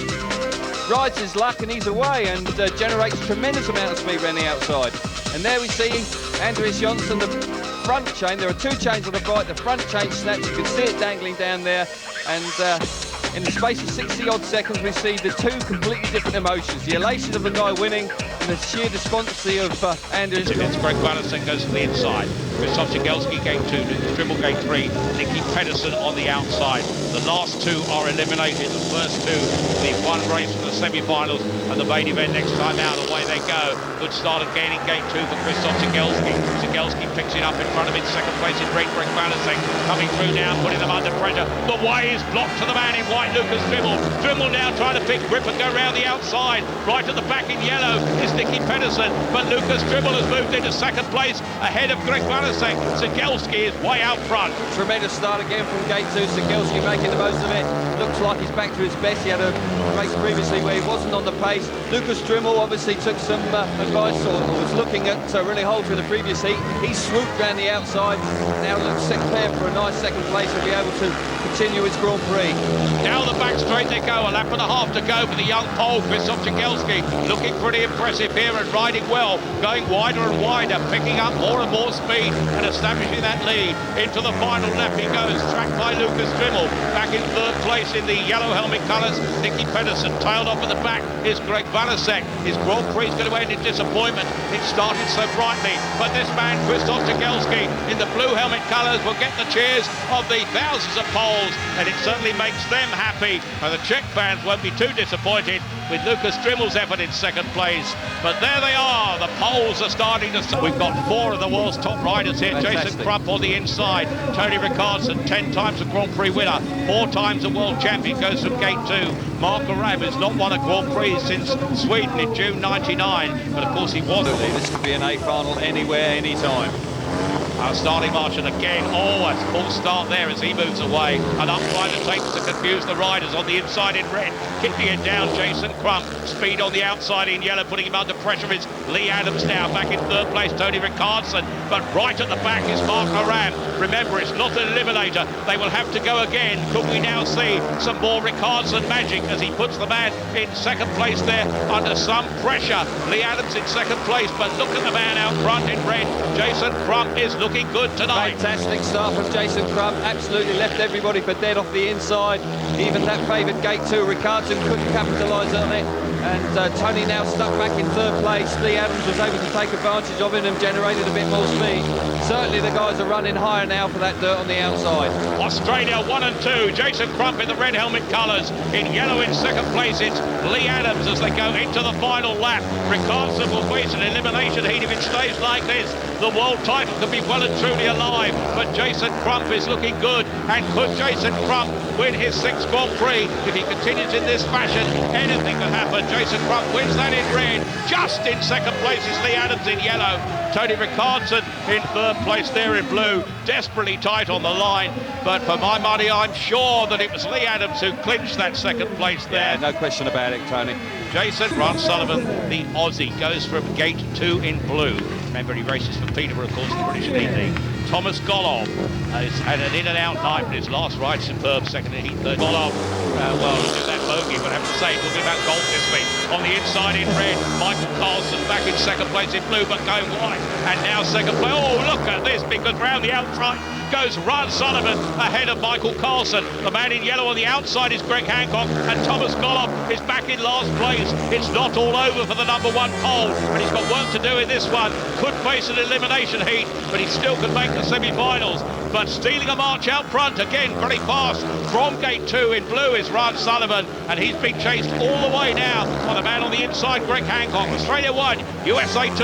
B: rides his luck and he's away and generates a tremendous amount of speed around the outside. And there we see Andreas Jonsson, the front chain. There are 2 chains on the bike. The front chain snaps. You can see it dangling down there. And in the space of 60-odd seconds, we see the 2 completely different emotions. The elation of the guy winning and the sheer despondency of Andreas.
A: It's Greg Gunnison goes to the inside. Krzysztof Sigelski gate 2, Dribble gate 3, Nicky Pedersen on the outside. The last 2 are eliminated. The first 2, the 1 race from the semi-finals and the main event next time out. Away they go. Good start of gaining gate 2 for Krzysztof Sigelski. Sigelski picks it up in front of him. Second place in red, Greg Gunnison coming through now, putting them under pressure. The way is blocked to the man in white, Lucas Dribble. Dribble now trying to pick grip and go round the outside. Right at the back in yellow is Nicky Pedersen, but Lucas Dribble has moved into second place ahead of Greg Gunnison. Sigelski is way out front.
B: Tremendous start again from gate 2. Sigelski making the most of it. Looks like he's back to his best. He had a race previously where he wasn't on the pace. Lucas Dribble obviously took some advice or was looking at Rudy Holter in the previous heat. He swooped round the outside. Now looks set pair for a nice second place and be able to continue his Grand Prix.
A: Down the back straight they go. A lap and a half to go for the young Pole, Krzysztof Sigelski. Looking pretty impressive here and riding well. Going wider and wider, picking up more and more speed. and establishing that lead. Into the final lap he goes, tracked by Lucas Drimmel. Back in third place in the yellow helmet colours, Nicky Pedersen. Tailed off at the back is Greg Valasek. His Grand Prix is going to end in disappointment. It started so brightly, but this man, Krzysztof Cegielski, in the blue helmet colours, will get the cheers of the thousands of Poles, and it certainly makes them happy. And the Czech fans won't be too disappointed with Lucas Drimmel's effort in second place. But there they are, the Poles are starting to... We've got 4 of the world's top riders here.
B: Fantastic.
A: Jason Crump on the inside, Tony Rickardsson, 10 times a Grand Prix winner, 4 times a world champion, goes from gate 2. Mark Aram has not won a Grand Prix since Sweden in June '99, but of course he was.
B: This could be an A final anywhere, anytime.
A: Starting march, and again, a full start there as he moves away, and up trying to take to confuse the riders on the inside in red, kicking it down. Jason Crump, speed on the outside in yellow, putting him under pressure is Lee Adams now. Back in third place, Tony Rickardsson, but right at the back is Mark Aram. Remember, it's not an eliminator, they will have to go again. Could we now see some more Rickardsson magic as he puts the man in second place there under some pressure? Lee Adams in second place, but look at the man out front in red. Jason Crump is looking good tonight.
B: Fantastic start from Jason Crump, absolutely left everybody for dead off the inside. Even that favoured gate 2, Rickardsson couldn't capitalise on it, and Tony now stuck back in third place. Lee Adams was able to take advantage of it and generated a bit more speed. Certainly the guys are running higher now for that dirt on the outside.
A: Australia 1 and 2, Jason Crump in the red helmet colours. In yellow in second place it's Lee Adams as they go into the final lap. Rickardsson will face an elimination heat if it stays like this. The world title could be well and truly alive, but Jason Crump is looking good. And could Jason Crump win his 6th Grand Prix? If he continues in this fashion, anything could happen. Jason Crump wins that in red. Just in second place is Lee Adams in yellow. Tony Rickardsson in third place there in blue. Desperately tight on the line, but for my money, I'm sure that it was Lee Adams who clinched that second place there.
B: Yeah, no question about it, Tony.
A: Jason Ron Sullivan, the Aussie, goes from gate 2 in blue. Remember, he races for Peterborough, of course, the British Elite League. Thomas Golov has had an in-and-out night, but his last ride superb, second in heat, third. Golov, well, look at that bogey, but I have to say, talking about golf this week. On the inside in red, Michael Carlson back in second place in blue, but going white. And now second place. Oh, look at this, because round the outside goes Ron Sullivan ahead of Michael Carlson. The man in yellow on the outside is Greg Hancock, and Thomas Golov is back in last place. It's not all over for the number 1 pole, but he's got work to do in this one. Could face an elimination heat, but he still could make the semi-finals. But stealing a march out front, again, very fast. From gate 2 in blue is Ron Sullivan, and he's been chased all the way now by the man on the inside, Greg Hancock. Australia 1, USA 2.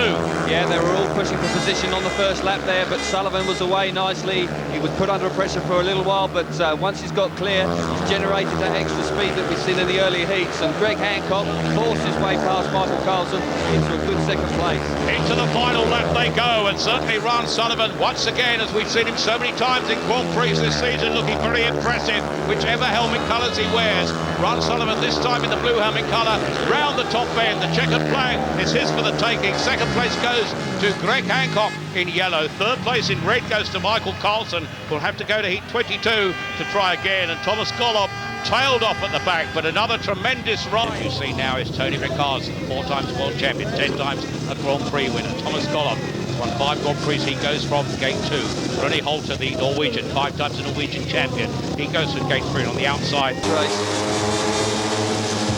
B: Yeah, they were all pushing for position on the first lap there, but Sullivan was away nicely. He was put under pressure for a little while, but once he's got clear, he's generated that extra speed that we've seen in the earlier heats, and Greg Hancock forced his way past Michael Carlson into a good second place.
A: Into the final lap they go, and certainly Ron Sullivan, once again, as we've seen him so many times in Grand Prix this season, looking very impressive, whichever helmet colours he wears. Ron Sullivan this time in the blue helmet colour, round the top end. The checkered flag is his for the taking. Second place goes to Greg Hancock in yellow. Third place in red goes to Michael Carlson. Will have to go to heat 22 to try again, and Thomas Golov tailed off at the back, but another tremendous ride. You see now is Tony Rickardsson, 4 times world champion, 10 times a Grand Prix winner. Thomas Golov won 5 Grand Prix. He goes from gate 2. Ronnie Holter, the Norwegian, 5 times a Norwegian champion. He goes from gate 3 on the outside.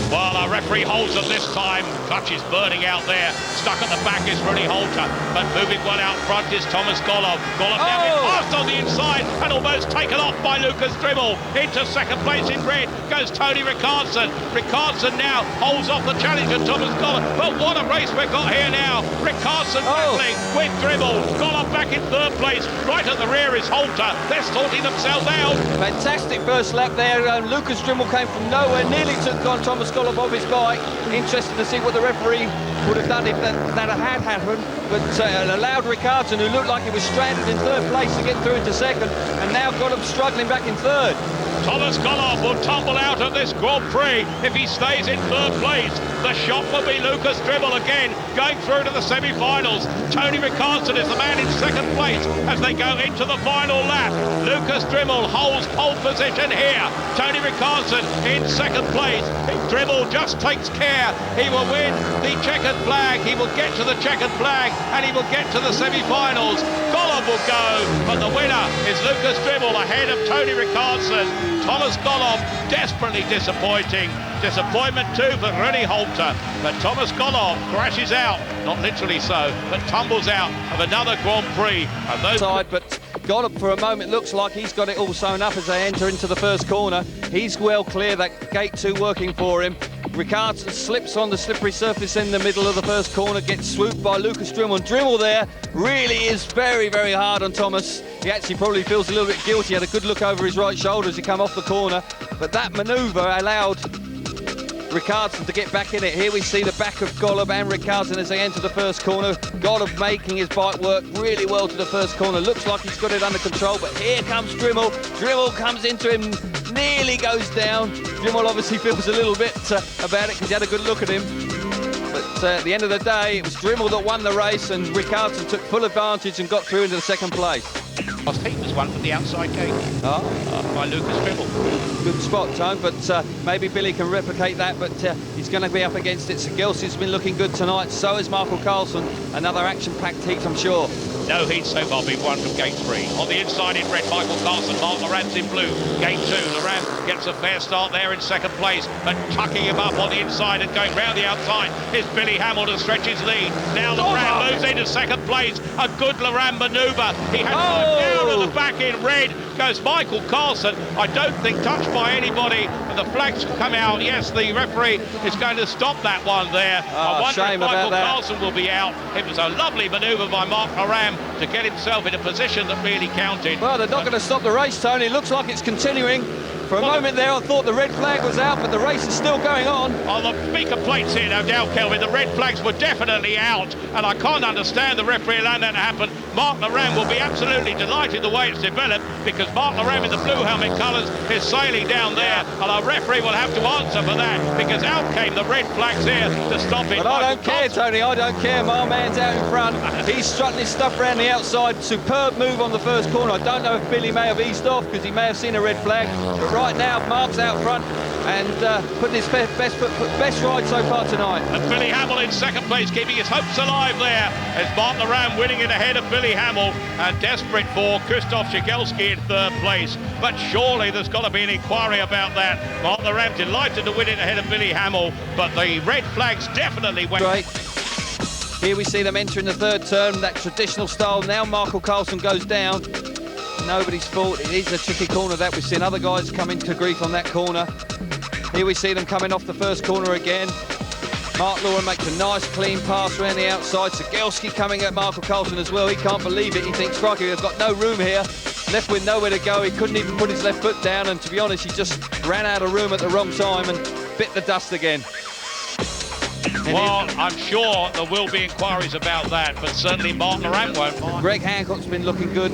A: Well, our referee holds them this time. Clutch is burning out there. Stuck at the back is Ronnie Holter, but moving one out front is Thomas Golov. Golov now gets passed on the inside and almost taken off by Lucas Drimmel. Into second place in red goes Tony Rickardsson. Rickardsson now holds off the challenger Thomas Golov. But what a race we've got here now. Rickardsson battling with Drimmel. Golov back in third place. Right at the rear is Holter. They're sorting themselves out.
B: Fantastic first lap there. Lucas Drimmel came from nowhere, nearly took on Thomas Golov off his bike. Interesting to see what the referee would have done if that had happened, but allowed Rickardsson, who looked like he was stranded in third place, to get through into second, and now got him struggling back in third.
A: Thomas Golov will tumble out of this Grand Prix if he stays in third place. The shot will be Lucas Dribble again, going through to the semi-finals. Tony Ricardson is the man in second place as they go into the final lap. Lucas Dribble holds pole position here. Tony Ricardson in second place. Dribble just takes care. He will win the checkered flag. He will get to the checkered flag and he will get to the semi-finals. Golub will go, but the winner is Lucas Dribble ahead of Tony Ricardson. Thomas Golub, desperately disappointing. Disappointment too for René Holter, but Thomas Golub crashes out, not literally so, but tumbles out of another Grand Prix. And those
B: side, but Golub for a moment looks like he's got it all sewn up as they enter into the first corner. He's well clear, that gate 2 working for him. Ricardson slips on the slippery surface in the middle of the first corner, gets swooped by Lucas Dribble. Dribble there really is very, very hard on Thomas. He actually probably feels a little bit guilty. He had a good look over his right shoulder as he came off the corner, but that manoeuvre allowed Ricardson to get back in it. Here we see the back of Golub and Ricardson as they enter the first corner. Golub making his bike work really well to the first corner. Looks like he's got it under control, but here comes Dribble. Dribble comes into him, nearly goes down. Dribble obviously feels a little bit about it because he had a good look at him. But at the end of the day, it was Dribble that won the race, and Ricardson took full advantage and got through into the second place.
A: last heat was one from the outside gate by Lucas Dribble.
B: Good spot, Tone, but maybe Billy can replicate that, but he's going to be up against it. Segelski's been looking good tonight, so is Michael Carlson. Another action-packed heat, I'm sure.
A: No heat so far, been one from gate 3. On the inside in red, Michael Carlson. Mark Laurent's in blue. Gate 2, Laurent gets a fair start there in second place, but tucking him up on the inside and going round the outside is Billy Hamilton, stretch his lead. Now Laurent moves into second place. A good Laurent manoeuvre. He has down at the back in red. Goes Michael Carlson. I don't think touched by anybody, and the flags come out. Yes, the referee is going to stop that one there. I wonder if Michael Carlson will be out. It was a lovely manoeuvre by Mark Laurent to get himself in a position that really counted.
B: Well, they're not going to stop the race, Tony. It looks like it's continuing. For a moment there, I thought the red flag was out, but the race is still going on.
A: Oh, the big complaints here, no doubt, Kelvin. The red flags were definitely out, and I can't understand the referee allowing that to happen. Mark Laurent will be absolutely delighted the way it's developed, because Mark Laurent in the blue helmet colours is sailing down there, and our referee will have to answer for that, because out came the red flags here to stop it.
B: But I don't care, Tony, I don't care. My man's out in front. He's strutting his stuff around the outside. Superb move on the first corner. I don't know if Billy may have eased off because he may have seen a red flag, but right now Mark's out front and putting his best ride so far tonight.
A: And Billy Hamill in second place, keeping his hopes alive there, as Mark Laurent winning it ahead of Billy Hamill, and desperate for Krzysztof Segelski in third place. But surely there's got to be an inquiry about that. Mark Laurent delighted to win it ahead of Billy Hamill, but the red flags definitely went.
B: Great. Here we see them entering the third turn, that traditional style. Now Michael Carlson goes down. Nobody's fault. It is a tricky corner that we've seen other guys come into grief on that corner. Here we see them coming off the first corner again. Mark Laurent makes a nice clean pass around the outside. Segelski coming at Michael Carlson as well. He can't believe it. He thinks, crikey, we've got no room here. Left with nowhere to go. He couldn't even put his left foot down, and to be honest, he just ran out of room at the wrong time and bit the dust again.
A: Well, I'm sure there will be inquiries about that, but certainly Mark Laurent won't mind.
B: Greg Hancock's been looking good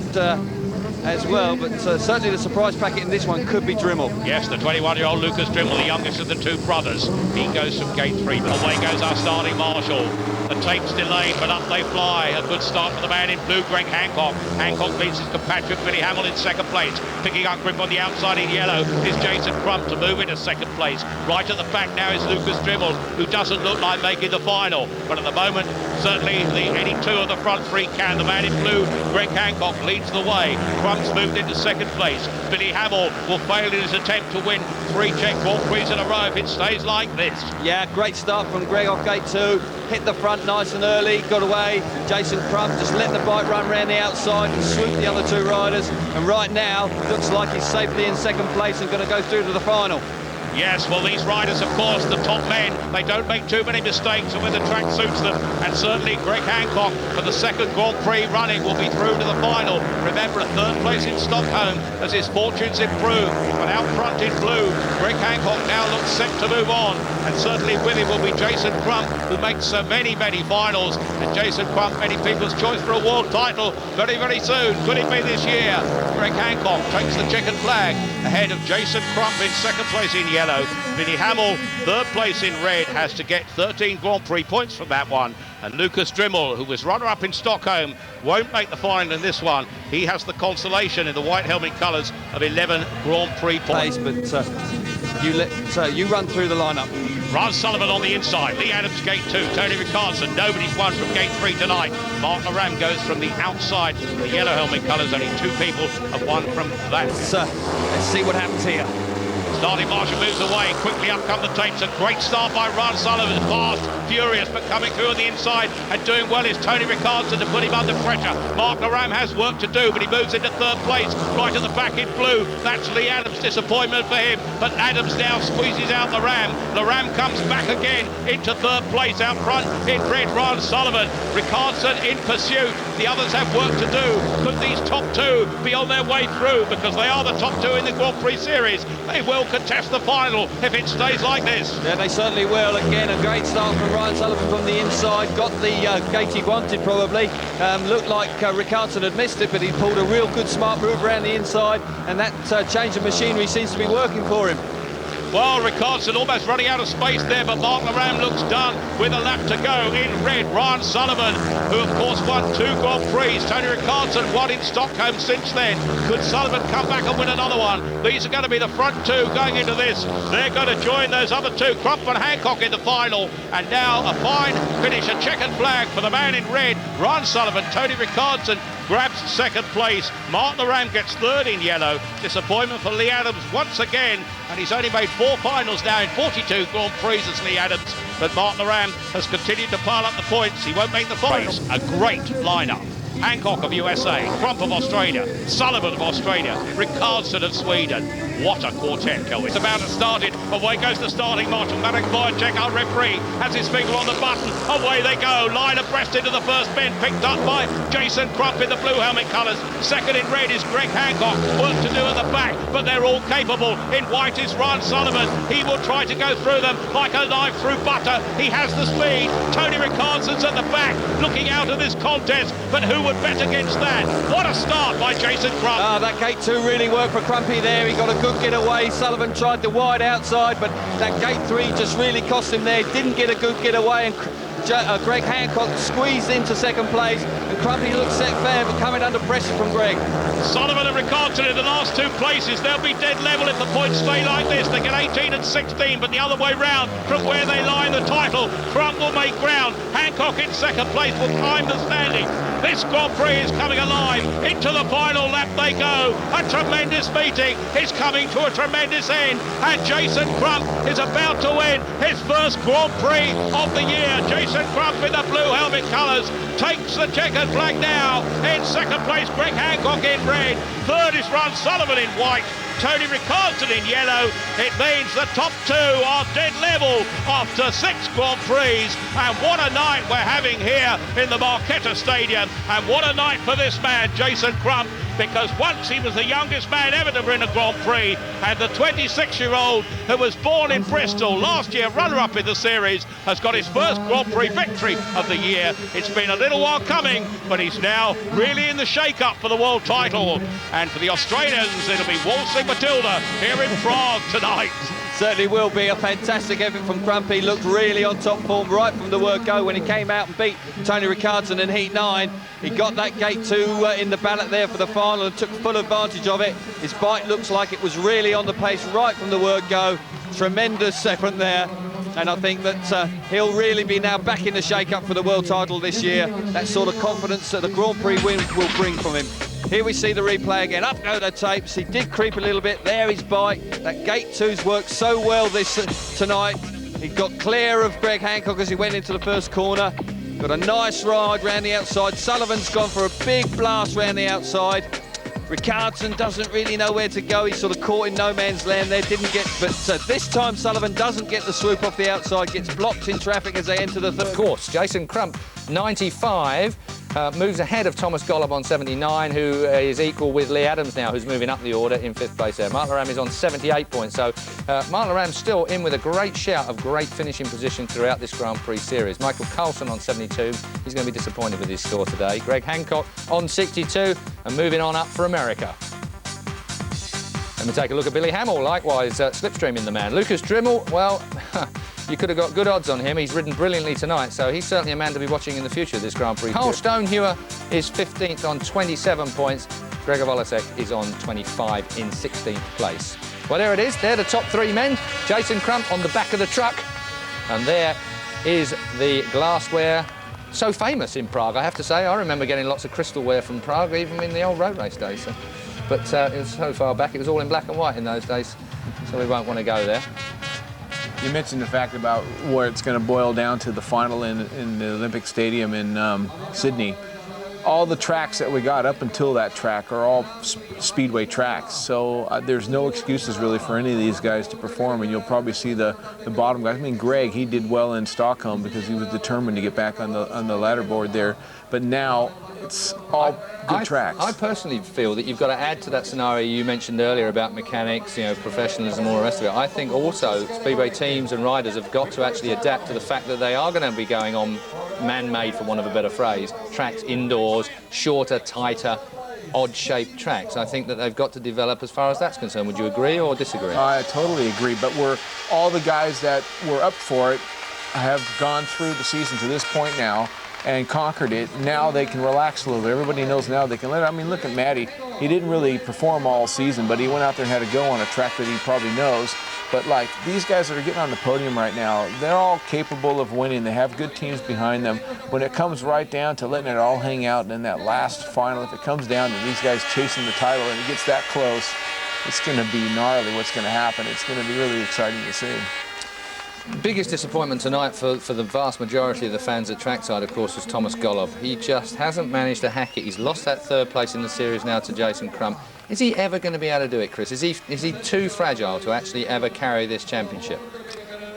B: as well, but certainly the surprise packet in this one could be Dribble.
A: Yes, the 21-year-old Lucas Dribble, the youngest of the two brothers. He goes from gate 3. Away goes our starting marshal. The tape's delayed, but up they fly. A good start for the man in blue, Greg Hancock. Hancock leads his compatriot Billy Hamill in second place. Picking up grip on the outside in yellow is Jason Crump to move into second place. Right at the back now is Lucas Dribble, who doesn't look like making the final. But at the moment, certainly any two of the front three can. The man in blue, Greg Hancock, leads the way. Crump's moved into second place. Billy Hamill will fail in his attempt to win 3 Czech Grand Prix in a row if it stays like this.
B: Yeah, great start from Greg off gate 2. Hit the front nice and early, got away. Jason Crump just let the bike run around the outside and swoop the other 2 riders. And right now, looks like he's safely in second place and going to go through to the final.
A: Yes, well, these riders, of course, the top men, they don't make too many mistakes when the track suits them. And certainly Greg Hancock, for the second Grand Prix running, will be through to the final. Remember, a third place in Stockholm as his fortunes improve. But out front in blue, Greg Hancock now looks set to move on. And certainly with him will be Jason Crump, who makes so many finals. And Jason Crump, many people's choice for a world title very, very soon. Could it be this year? Greg Hancock takes the checkered flag ahead of Jason Crump in second place in yellow. yellow. Vinnie Hamill, third place in red, has to get 13 Grand Prix points from that one. And Lucas Drimmel, who was runner-up in Stockholm, won't make the final in this one. He has the consolation in the white helmet colours of 11 Grand Prix points.
B: But you run through the lineup.
A: Ron Sullivan on the inside, Lee Adams gate 2, Tony Ricardson, nobody's won from gate 3 tonight. Mark Laram goes from the outside, the yellow helmet colours, only 2 people have won from that.
B: Let's see what happens here.
A: Starting Marshall moves away, quickly up come the tapes. A great start by Ron Sullivan, fast, furious, but coming through on the inside and doing well is Tony Ricardson to put him under pressure. Mark Laram has work to do, but he moves into third place, right at the back in blue. That's Lee Adams' disappointment for him, but Adams now squeezes out Laram. Laram comes back again into third place out front in red. Ron Sullivan, Ricardson in pursuit. The others have work to do. Could these top 2 be on their way through, because they are the top 2 in the Grand Prix series? They will contest the final if it stays like this.
B: Yeah, they certainly will. Again, a great start from Ryan Sullivan from the inside. Got the gate he wanted, probably. Looked like Ricardson had missed it, but he pulled a real good smart move around the inside, and that change of machinery seems to be working for him.
A: Well, Ricardson almost running out of space there, but Mark Laram looks done with a lap to go in red. Ryan Sullivan, who of course won 2 Grand Prix. Tony Ricardson won in Stockholm since then. Could Sullivan come back and win another one? These are going to be the front 2 going into this. They're going to join those other 2, Crump and Hancock, in the final. And now a fine finish, a checkered flag for the man in red. Ryan Sullivan, Tony Ricardson grabs second place. Mark Laram gets third in yellow. Disappointment for Lee Adams once again, and he's only made 4 finals now in 42 Grand Prix as Lee Adams, but Mark Laram has continued to pile up the points. He won't make the finals. A great lineup. Hancock of USA, Crump of Australia, Sullivan of Australia, Ricardson of Sweden. What a quartet, Kelly. It's about to start it. Away goes the starting marshal. Marek Wojciech, our referee, has his finger on the button. Away they go. Line abreast into the first bend, picked up by Jason Crump in the blue helmet colours. Second in red is Greg Hancock. Work to do at the back, but they're all capable. In white is Ron Sullivan. He will try to go through them like a knife through butter. He has the speed. Tony Ricardson's at the back, looking out of this contest, but who would bet against that? What a start by Jason Crump.
B: That gate 2 really worked for Crumpy there. He got a good getaway. Sullivan tried the wide outside, but that gate 3 just really cost him there. Didn't get a good getaway, and Greg Hancock squeezed into second place, and Crumpy looked set fair, but coming under pressure from Greg.
A: Sullivan and Ricardson in the last 2 places. They'll be dead level if the points stay like this. They get 18 and 16, but the other way round from where they lie in the title. Crump will make ground. Hancock in second place will climb the standing. This Grand Prix is coming alive. Into the final lap they go. A tremendous meeting is coming to a tremendous end, and Jason Crump is about to win his first Grand Prix of the year. Jason Crump in the blue helmet colours takes the checkered flag now. In second place, Greg Hancock in red. Third is Ron Sullivan in white. Tony Ricardson in yellow. It means the top 2 are dead level after 6 Grand Prix. And what a night we're having here in the Marquetta Stadium. And what a night for this man, Jason Crump, because once he was the youngest man ever to win a Grand Prix, and the 26-year-old who was born in Bristol, last year runner-up in the series, has got his first Grand Prix victory of the year. It's been a little while coming, but he's now really in the shake-up for the world title. And for the Australians, it'll be Waltzing Matilda here in Prague tonight.
B: Certainly will be a fantastic effort from Crumpy. Looked really on top form right from the word go when he came out and beat Tony Ricardson in Heat 9. He got that gate 2 in the ballot there for the final and took full advantage of it. His bike looks like it was really on the pace right from the word go. Tremendous effort there. And I think that he'll really be now back in the shake-up for the world title this year. That sort of confidence that the Grand Prix win will bring from him. Here we see the replay again. Up go the tapes. He did creep a little bit. There his bike. That gate 2's worked so well tonight. He got clear of Greg Hancock as he went into the first corner. Got a nice ride round the outside. Sullivan's gone for a big blast round the outside. Ricardson doesn't really know where to go. He's sort of caught in no man's land there. Didn't get, but this time Sullivan doesn't get the swoop off the outside. Gets blocked in traffic as they enter the third.
C: Of course, Jason Crump, 95. Moves ahead of Thomas Golub on 79, who is equal with Lee Adams now, who's moving up the order in 5th place there. Mark Laram is on 78 points, so Mark Laram still in with a great shout of great finishing position throughout this Grand Prix series. Michael Carlson on 72, he's going to be disappointed with his score today. Greg Hancock on 62, and moving on up for America. And we take a look at Billy Hamill, likewise slipstreaming the man. Lucas Drimmel, well, you could have got good odds on him. He's ridden brilliantly tonight, so he's certainly a man to be watching in the future of this Grand Prix. Carl Stonehewer is 15th on 27 points. Gregor Volosek is on 25 in 16th place. Well, there it is. They're the top 3 men. Jason Crump on the back of the truck. And there is the glassware. So famous in Prague, I have to say. I remember getting lots of crystalware from Prague, even in the old road race days. So. But it was so far back, it was all in black and white in those days, so we won't want to go there.
D: You mentioned the fact about where it's going to boil down to the final in the Olympic Stadium in Sydney. All the tracks that we got up until that track are all speedway tracks, so there's no excuses really for any of these guys to perform, and you'll probably see the bottom guys. I mean, Greg, he did well in Stockholm because he was determined to get back on the ladder board there, but now it's all good tracks.
C: I personally feel that you've got to add to that scenario you mentioned earlier about mechanics, you know, professionalism, all the rest of it. I think also speedway teams and riders have got to actually adapt to the fact that they are going to be going on man-made, for want of a better phrase, tracks indoors, shorter, tighter, odd-shaped tracks. I think that they've got to develop as far as that's concerned. Would you agree or disagree?
D: I totally agree, but all the guys that were up for it have gone through the season to this point now and conquered it. Now they can relax a little bit. Everybody knows now they can let it. I mean, look at Matty. He didn't really perform all season, but he went out there and had a go on a track that he probably knows. But like these guys that are getting on the podium right now, they're all capable of winning. They have good teams behind them. When it comes right down to letting it all hang out in that last final, if it comes down to these guys chasing the title and it gets that close, it's going to be gnarly what's going to happen. It's going to be really exciting to see.
C: Biggest disappointment tonight for the vast majority of the fans at trackside, of course, was Thomas Golob. He just hasn't managed to hack it. He's lost that 3rd place in the series now to Jason Crump. Is he ever going to be able to do it, Chris? Is he too fragile to actually ever carry this championship?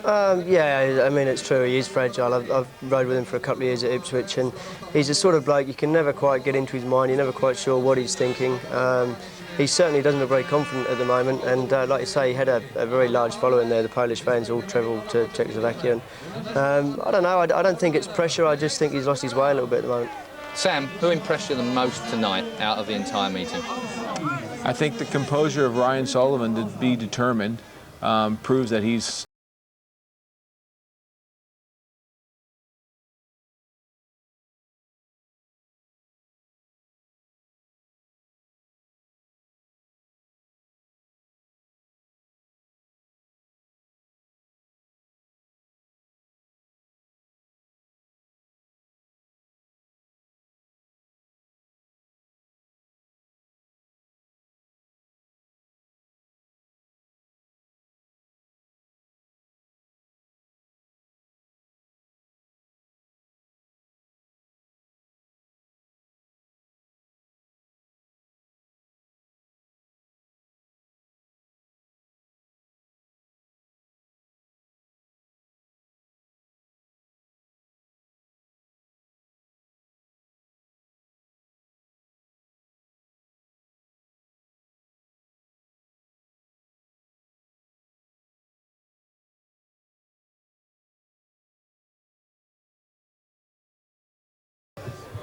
E: Yeah, I mean, it's true, he is fragile. I've rode with him for a couple of years at Ipswich, and he's a sort of bloke you can never quite get into his mind. You're never quite sure what he's thinking. He certainly doesn't look very confident at the moment, and like you say, he had a very large following there. The Polish fans all travelled to Czechoslovakia. And, I don't know, I don't think it's pressure, I just think he's lost his way a little bit at the moment.
C: Sam, who impressed you the most tonight out of the entire meeting?
D: I think the composure of Ryan Sullivan to be determined proves that he's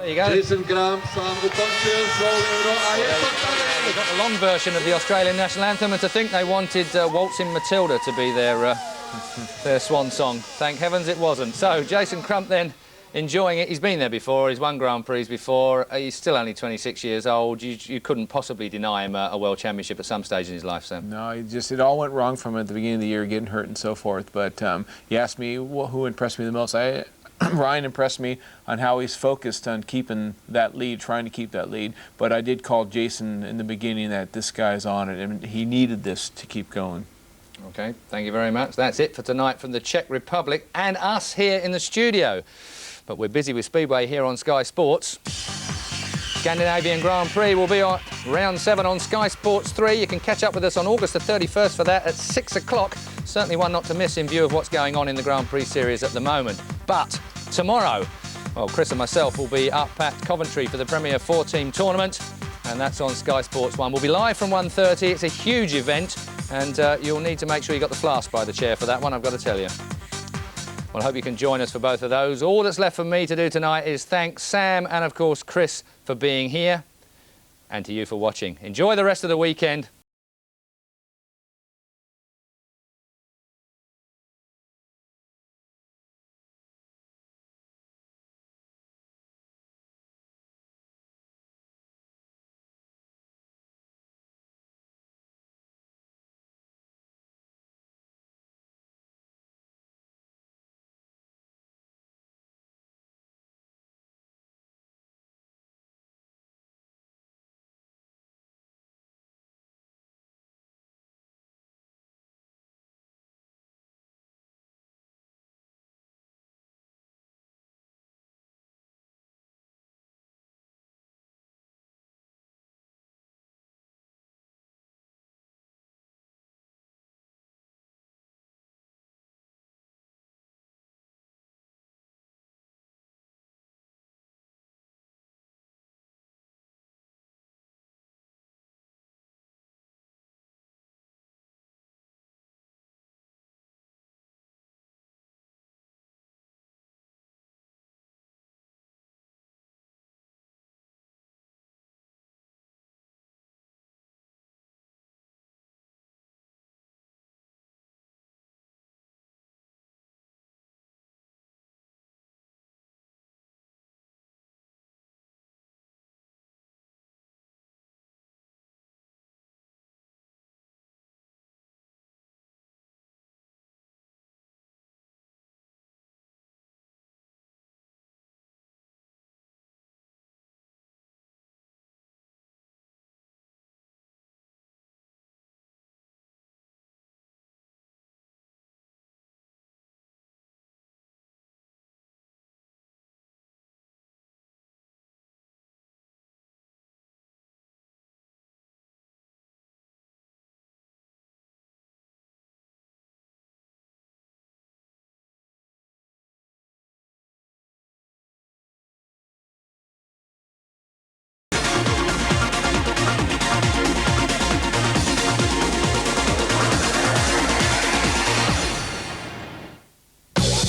C: There you go.
F: Jason Crump sám ukončil svou euro a je to tady.
C: They got the long version of the Australian national anthem, and to think they wanted Waltzing Matilda to be their swan song. Thank heavens it wasn't. So Jason Crump then enjoying it. He's been there before. He's won Grand Prix before. He's still only 26 years old. You couldn't possibly deny him a World Championship at some stage in his life, Sam.
D: No, it all went wrong from him at the beginning of the year, getting hurt and so forth. But you asked me who impressed me the most. Ryan impressed me on how he's focused on keeping that lead, trying to keep that lead. But I did call Jason in the beginning that this guy's on it, and he needed this to keep going.
C: OK, thank you very much. That's it for tonight from the Czech Republic and us here in the studio. But we're busy with Speedway here on Sky Sports. Scandinavian Grand Prix will be on round 7 on Sky Sports 3. You can catch up with us on August the 31st for that at 6 o'clock. Certainly one not to miss in view of what's going on in the Grand Prix series at the moment. But tomorrow, well, Chris and myself will be up at Coventry for the Premier 4-team tournament, and that's on Sky Sports 1. We'll be live from 1:30. It's a huge event, and you'll need to make sure you got the flask by the chair for that one, I've got to tell you. Well, I hope you can join us for both of those. All that's left for me to do tonight is thank Sam and, of course, Chris for being here, and to you for watching. Enjoy the rest of the weekend.